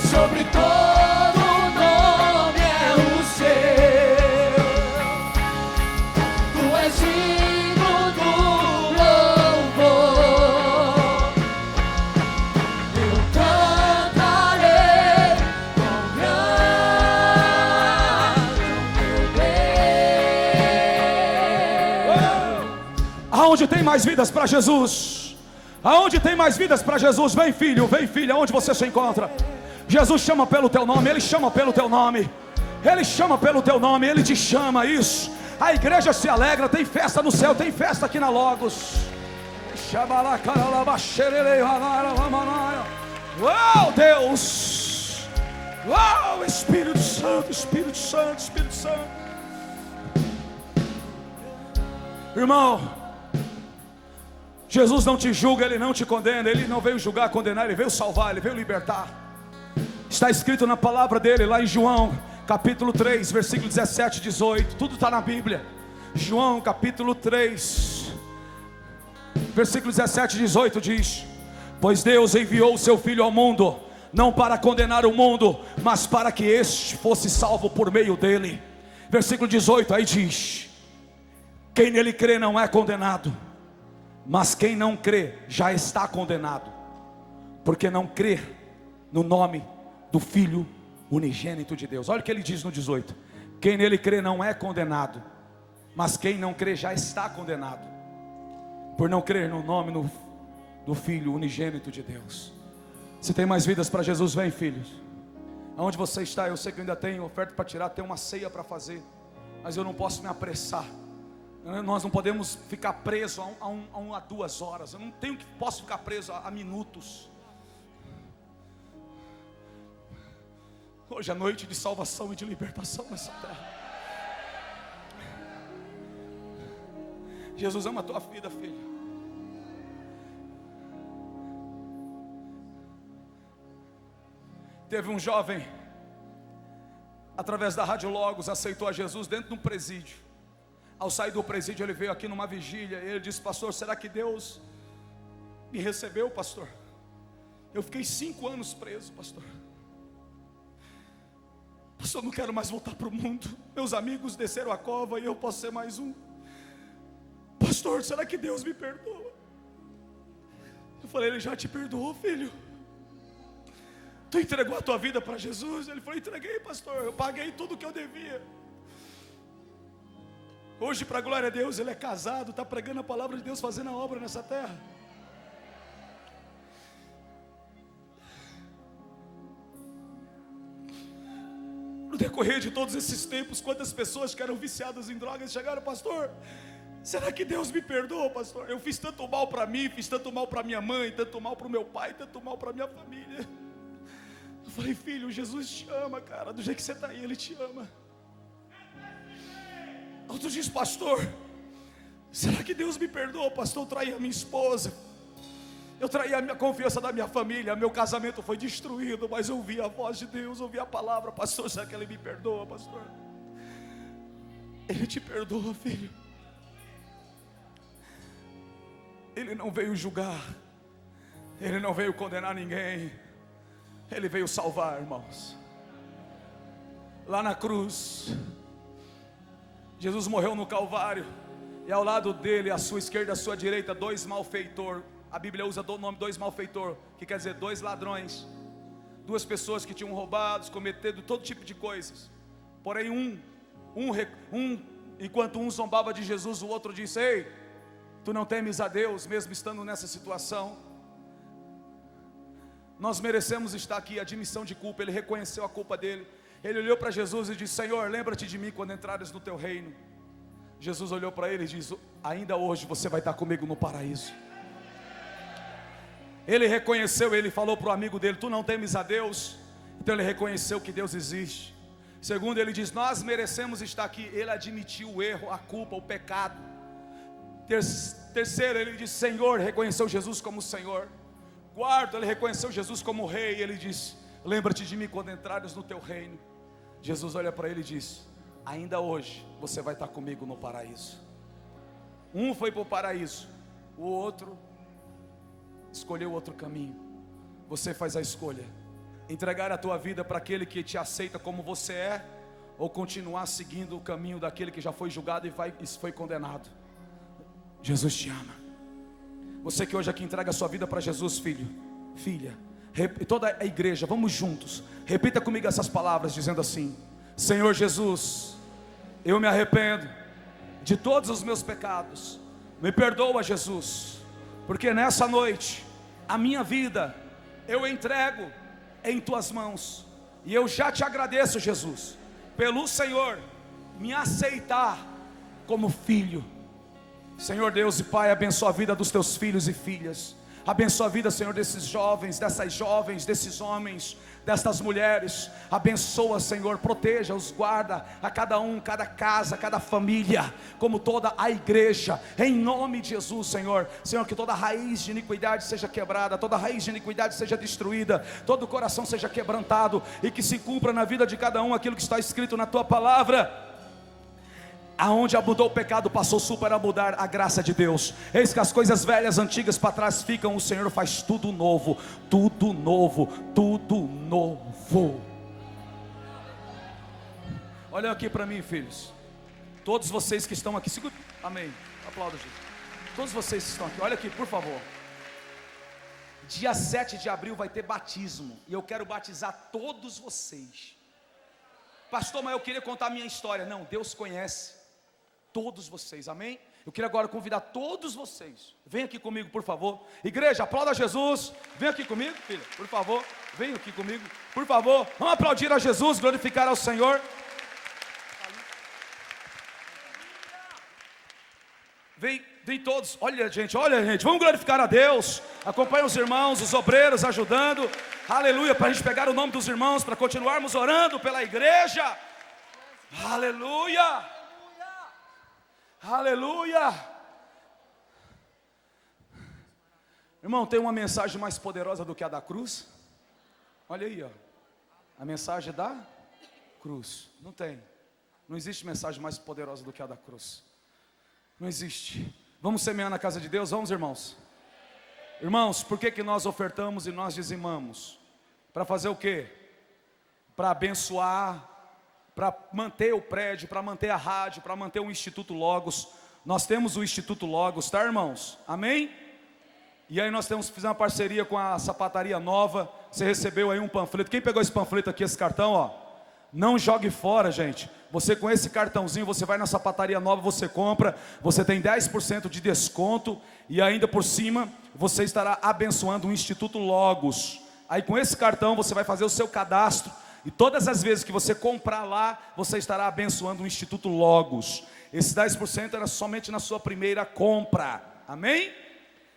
Sobre todo nome é o seu. Tu és digno do louvor. Eu cantarei quão grande é o meu Deus. Aonde tem mais vidas para Jesus? Aonde tem mais vidas para Jesus? Vem, filho, vem, filha. Aonde você se encontra? Jesus chama pelo teu nome. Ele chama pelo teu nome. Ele chama pelo teu nome. Ele te chama, isso. A igreja se alegra. Tem festa no céu. Tem festa aqui na Logos. Uau, Deus. Uau, Espírito Santo, Espírito Santo, Espírito Santo. Irmão, Jesus não te julga, Ele não te condena. Ele não veio julgar, condenar, Ele veio salvar, Ele veio libertar. Está escrito na palavra dele, lá em João, capítulo 3, versículo 17 e 18. Tudo está na Bíblia. João, capítulo 3, versículo 17 e 18 diz: pois Deus enviou o seu Filho ao mundo, não para condenar o mundo, mas para que este fosse salvo por meio dele. Versículo 18, aí diz: quem nele crê não é condenado, mas quem não crê já está condenado, porque não crê no nome do Filho unigênito de Deus. Olha o que ele diz no 18: quem nele crê não é condenado, mas quem não crê já está condenado, por não crer no nome do Filho unigênito de Deus. Se tem mais vidas para Jesus, vem, filhos. Aonde você está, eu sei que eu ainda tenho oferta para tirar, tem uma ceia para fazer, mas eu não posso me apressar. Nós não podemos ficar presos a 2 horas. Eu não posso ficar preso a minutos. Hoje é noite de salvação e de libertação nessa terra. Jesus ama a tua vida, filho. Teve um jovem, através da Rádio Logos, aceitou a Jesus dentro de um presídio. Ao sair do presídio, ele veio aqui numa vigília. E ele disse: pastor, será que Deus me recebeu, pastor? Eu fiquei 5 anos preso, pastor. Pastor, não quero mais voltar para o mundo. Meus amigos desceram a cova e eu posso ser mais um. Pastor, será que Deus me perdoa? Eu falei: Ele já te perdoou, filho. Tu entregou a tua vida para Jesus? Ele falou: entreguei, pastor, eu paguei tudo que eu devia. Hoje, para a glória a Deus, ele é casado, está pregando a palavra de Deus, fazendo a obra nessa terra. No decorrer de todos esses tempos, quantas pessoas que eram viciadas em drogas chegaram: pastor, será que Deus me perdoa, pastor? Eu fiz tanto mal para mim, fiz tanto mal para minha mãe, tanto mal para o meu pai, tanto mal para minha família. Eu falei: filho, Jesus te ama, cara, do jeito que você está aí, Ele te ama. Outros dizem: pastor, será que Deus me perdoa, pastor? Eu traí a minha esposa, eu traí a minha confiança da minha família, meu casamento foi destruído, mas eu ouvi a voz de Deus, ouvi a palavra. Pastor, será que Ele me perdoa, pastor? Ele te perdoa, filho. Ele não veio julgar, Ele não veio condenar ninguém, Ele veio salvar, irmãos. Lá na cruz, Jesus morreu no Calvário, E ao lado dele, à sua esquerda, à sua direita, dois malfeitores. A Bíblia usa o nome dois malfeitores, que quer dizer dois ladrões. Duas pessoas que tinham roubado, cometido todo tipo de coisas. Porém enquanto um zombava de Jesus, o outro disse: ei, tu não temes a Deus, mesmo estando nessa situação? Nós merecemos estar aqui, admissão de culpa. Ele reconheceu a culpa dele. Ele olhou para Jesus e disse: Senhor, lembra-te de mim quando entrares no teu reino. Jesus olhou para ele e disse: ainda hoje você vai estar comigo no paraíso. Ele reconheceu, ele falou para o amigo dele: tu não temes a Deus? Então ele reconheceu que Deus existe. Segundo, ele diz: nós merecemos estar aqui. Ele admitiu o erro, a culpa, o pecado. Terceiro, ele disse: Senhor, reconheceu Jesus como Senhor. Quarto, ele reconheceu Jesus como Rei. E ele disse: lembra-te de mim quando entrares no teu reino. Jesus olha para ele e diz: ainda hoje você vai estar comigo no paraíso. Um foi para o paraíso, o outro escolheu outro caminho. Você faz a escolha: entregar a tua vida para aquele que te aceita como você é, ou continuar seguindo o caminho daquele que já foi julgado e foi condenado. Jesus te ama. Você que hoje aqui entrega a sua vida para Jesus, filho, filha, toda a igreja, vamos juntos, repita comigo essas palavras, dizendo assim: Senhor Jesus, eu me arrependo de todos os meus pecados. Me perdoa, Jesus, porque nessa noite a minha vida eu entrego em tuas mãos. E eu já te agradeço, Jesus, pelo Senhor me aceitar como filho. Senhor Deus e Pai, abençoa a vida dos teus filhos e filhas. Abençoa a vida, Senhor, desses jovens, dessas jovens, desses homens, destas mulheres. Abençoa, Senhor, proteja-os, guarda a cada um, cada casa, cada família, como toda a igreja, em nome de Jesus, Senhor. Senhor, que toda raiz de iniquidade seja quebrada, toda raiz de iniquidade seja destruída, todo coração seja quebrantado, e que se cumpra na vida de cada um aquilo que está escrito na tua palavra. Aonde abundou o pecado, passou super a mudar a graça de Deus. Eis que as coisas velhas, antigas para trás ficam. O Senhor faz tudo novo, tudo novo, tudo novo. Olha aqui para mim, filhos. Todos vocês que estão aqui, segura. Amém, aplauda, gente. Todos vocês que estão aqui, olha aqui, por favor. Dia 7 de abril vai ter batismo, e eu quero batizar todos vocês. Pastor, mas eu queria contar a minha história. Não, Deus conhece todos vocês, amém? Eu queria agora convidar todos vocês. Vem aqui comigo, por favor. Igreja, aplauda Jesus. Vem aqui comigo, filha, por favor. Vem aqui comigo, por favor. Vamos aplaudir a Jesus, glorificar ao Senhor. Vem todos. Olha, gente, vamos glorificar a Deus. Acompanha os irmãos, os obreiros ajudando. Aleluia, para a gente pegar o nome dos irmãos, para continuarmos orando pela igreja. Aleluia. Aleluia. Irmão, tem uma mensagem mais poderosa do que a da cruz? Olha aí, ó. A mensagem da cruz. Não tem. Não existe mensagem mais poderosa do que a da cruz. Não existe. Vamos semear na casa de Deus? Vamos, irmãos? Irmãos, por que nós ofertamos e nós dizimamos? Para fazer o quê? Para abençoar, para manter o prédio, para manter a rádio, para manter o Instituto Logos. Nós temos o Instituto Logos, tá, irmãos? Amém? E aí nós fiz uma parceria com a Sapataria Nova. Você recebeu aí um panfleto. Quem pegou esse panfleto aqui, esse cartão, ó? Não jogue fora, gente. Você com esse cartãozinho, você vai na Sapataria Nova, você compra, você tem 10% de desconto, e ainda por cima, você estará abençoando o Instituto Logos. Aí com esse cartão, você vai fazer o seu cadastro, e todas as vezes que você comprar lá, você estará abençoando o Instituto Logos. Esse 10% era somente na sua primeira compra. Amém?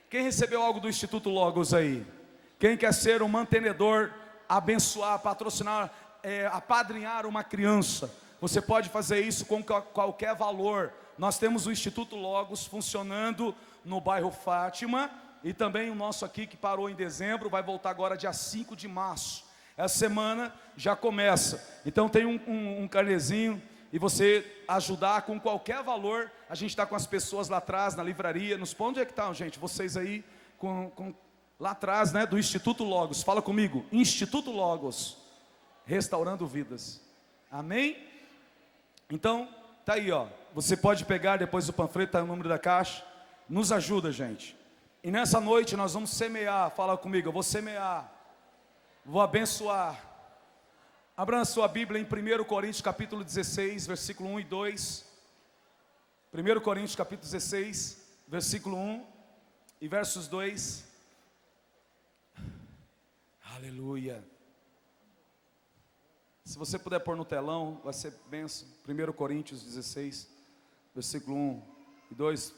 Quem recebeu algo do Instituto Logos aí? Quem quer ser um mantenedor, abençoar, patrocinar, apadrinhar uma criança? Você pode fazer isso com qualquer valor. Nós temos o Instituto Logos funcionando no bairro Fátima, e também o nosso aqui que parou em dezembro, vai voltar agora dia 5 de março. Essa semana já começa. Então tem um carnezinho, e você ajudar com qualquer valor. A gente está com as pessoas lá atrás, na livraria. Onde é que estão, gente? Vocês aí, lá atrás, né, do Instituto Logos. Fala comigo, Instituto Logos, restaurando vidas. Amém? Então, Tá aí, ó. Você pode pegar depois o panfleto, tá o número da caixa. Nos ajuda, gente. E nessa noite nós vamos semear. Fala comigo, eu vou semear. Vou abençoar. Abra sua Bíblia em 1 Coríntios capítulo 16, versículo 1 e 2. 1 Coríntios capítulo 16, versículo 1 e versos 2. Aleluia. Se você puder pôr no telão, vai ser bênção. 1 Coríntios 16, versículo 1 e 2.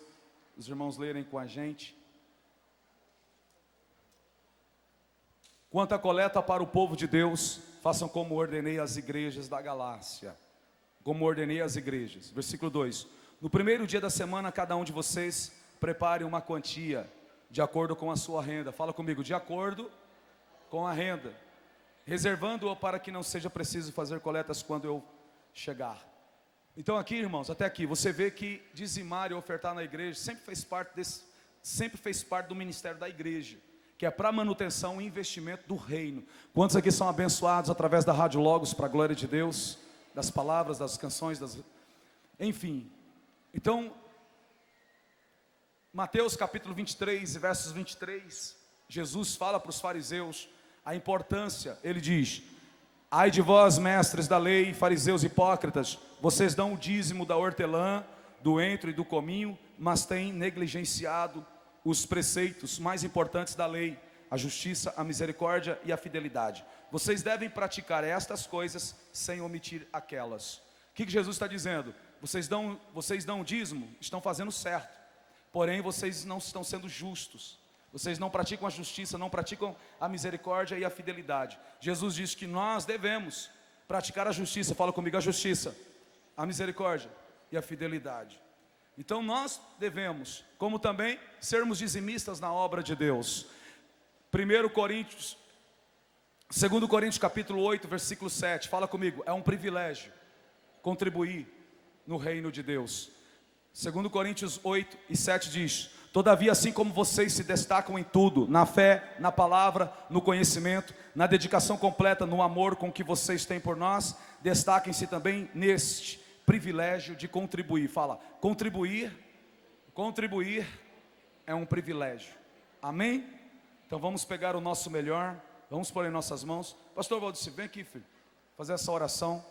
Os irmãos lerem com a gente. Quanto à coleta para o povo de Deus, façam como ordenei às igrejas da Galácia. Como ordenei às igrejas. Versículo 2. No primeiro dia da semana, cada um de vocês prepare uma quantia, de acordo com a sua renda. Fala comigo, de acordo com a renda. Reservando-o para que não seja preciso fazer coletas quando eu chegar. Então aqui, irmãos, até aqui, você vê que dizimar e ofertar na igreja sempre fez parte do ministério da igreja, que é para manutenção e investimento do reino. Quantos aqui são abençoados através da Rádio Logos, para a glória de Deus, das palavras, das canções, enfim. Então, Mateus capítulo 23, versos 23, Jesus fala para os fariseus a importância, ele diz: ai de vós, mestres da lei, fariseus hipócritas, vocês dão o dízimo da hortelã, do entro e do cominho, mas têm negligenciado os preceitos mais importantes da lei, a justiça, a misericórdia e a fidelidade. Vocês devem praticar estas coisas sem omitir aquelas. O que Jesus está dizendo? Vocês dão o dízimo, estão fazendo certo, porém vocês não estão sendo justos. Vocês não praticam a justiça, não praticam a misericórdia e a fidelidade. Jesus diz que nós devemos praticar a justiça. Fala comigo, a justiça, a misericórdia e a fidelidade. Então nós devemos, como também, sermos dizimistas na obra de Deus. 2 Coríntios capítulo 8, versículo 7. Fala comigo, é um privilégio contribuir no reino de Deus. 2 Coríntios 8 e 7 diz: todavia, assim como vocês se destacam em tudo, na fé, na palavra, no conhecimento, na dedicação completa, no amor com que vocês têm por nós, destaquem-se também neste privilégio de contribuir. Fala, contribuir é um privilégio. Amém? Então vamos pegar o nosso melhor, vamos pôr em nossas mãos. Pastor Valdeci, vem aqui, filho, fazer essa oração.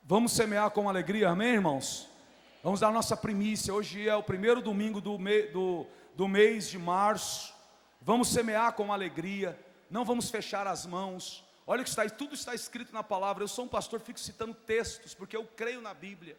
Vamos semear com alegria, amém, irmãos? Vamos dar a nossa primícia. Hoje é o primeiro domingo do mês de março. Vamos semear com alegria. Não vamos fechar as mãos. Olha que tudo está escrito na palavra. Eu sou um pastor, fico citando textos, porque eu creio na Bíblia.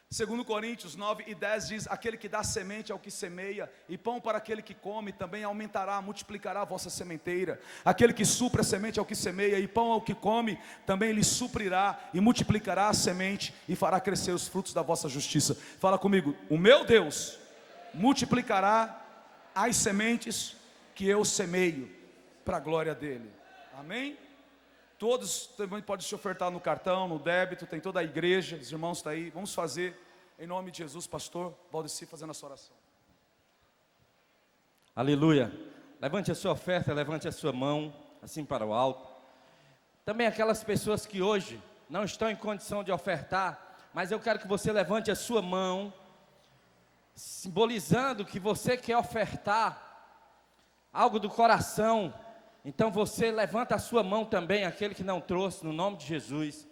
2 Coríntios 9 e 10 diz: aquele que dá semente ao que semeia, e pão para aquele que come, também aumentará, multiplicará a vossa sementeira. Aquele que supre a semente ao que semeia, e pão ao que come, também lhe suprirá, e multiplicará a semente, e fará crescer os frutos da vossa justiça. Fala comigo, o meu Deus multiplicará as sementes que eu semeio, para a glória dele. Amém? Todos também podem se ofertar no cartão, no débito, tem toda a igreja, os irmãos estão aí. Vamos fazer, em nome de Jesus, pastor Valdeci, fazendo a sua oração. Aleluia. Levante a sua oferta, levante a sua mão, assim para o alto. Também aquelas pessoas que hoje não estão em condição de ofertar, mas eu quero que você levante a sua mão, simbolizando que você quer ofertar algo do coração. Então você levanta a sua mão também, aquele que não trouxe, no nome de Jesus.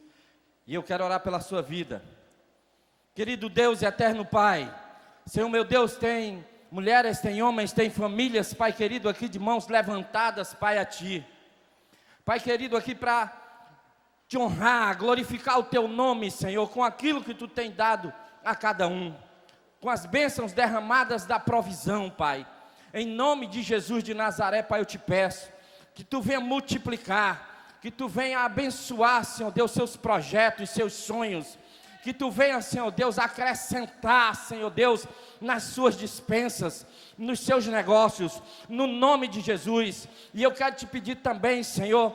E eu quero orar pela sua vida. Querido Deus e eterno Pai, Senhor meu Deus, tem mulheres, tem homens, tem famílias, Pai querido, aqui de mãos levantadas, Pai, a Ti. Pai querido, aqui para Te honrar, glorificar o Teu nome, Senhor, com aquilo que Tu tem dado a cada um. Com as bênçãos derramadas da provisão, Pai. Em nome de Jesus de Nazaré, Pai, eu Te peço que Tu venha multiplicar, que Tu venha abençoar, Senhor Deus, seus projetos, seus sonhos, que Tu venha, Senhor Deus, acrescentar, Senhor Deus, nas suas dispensas, nos seus negócios, no nome de Jesus. E eu quero Te pedir também, Senhor,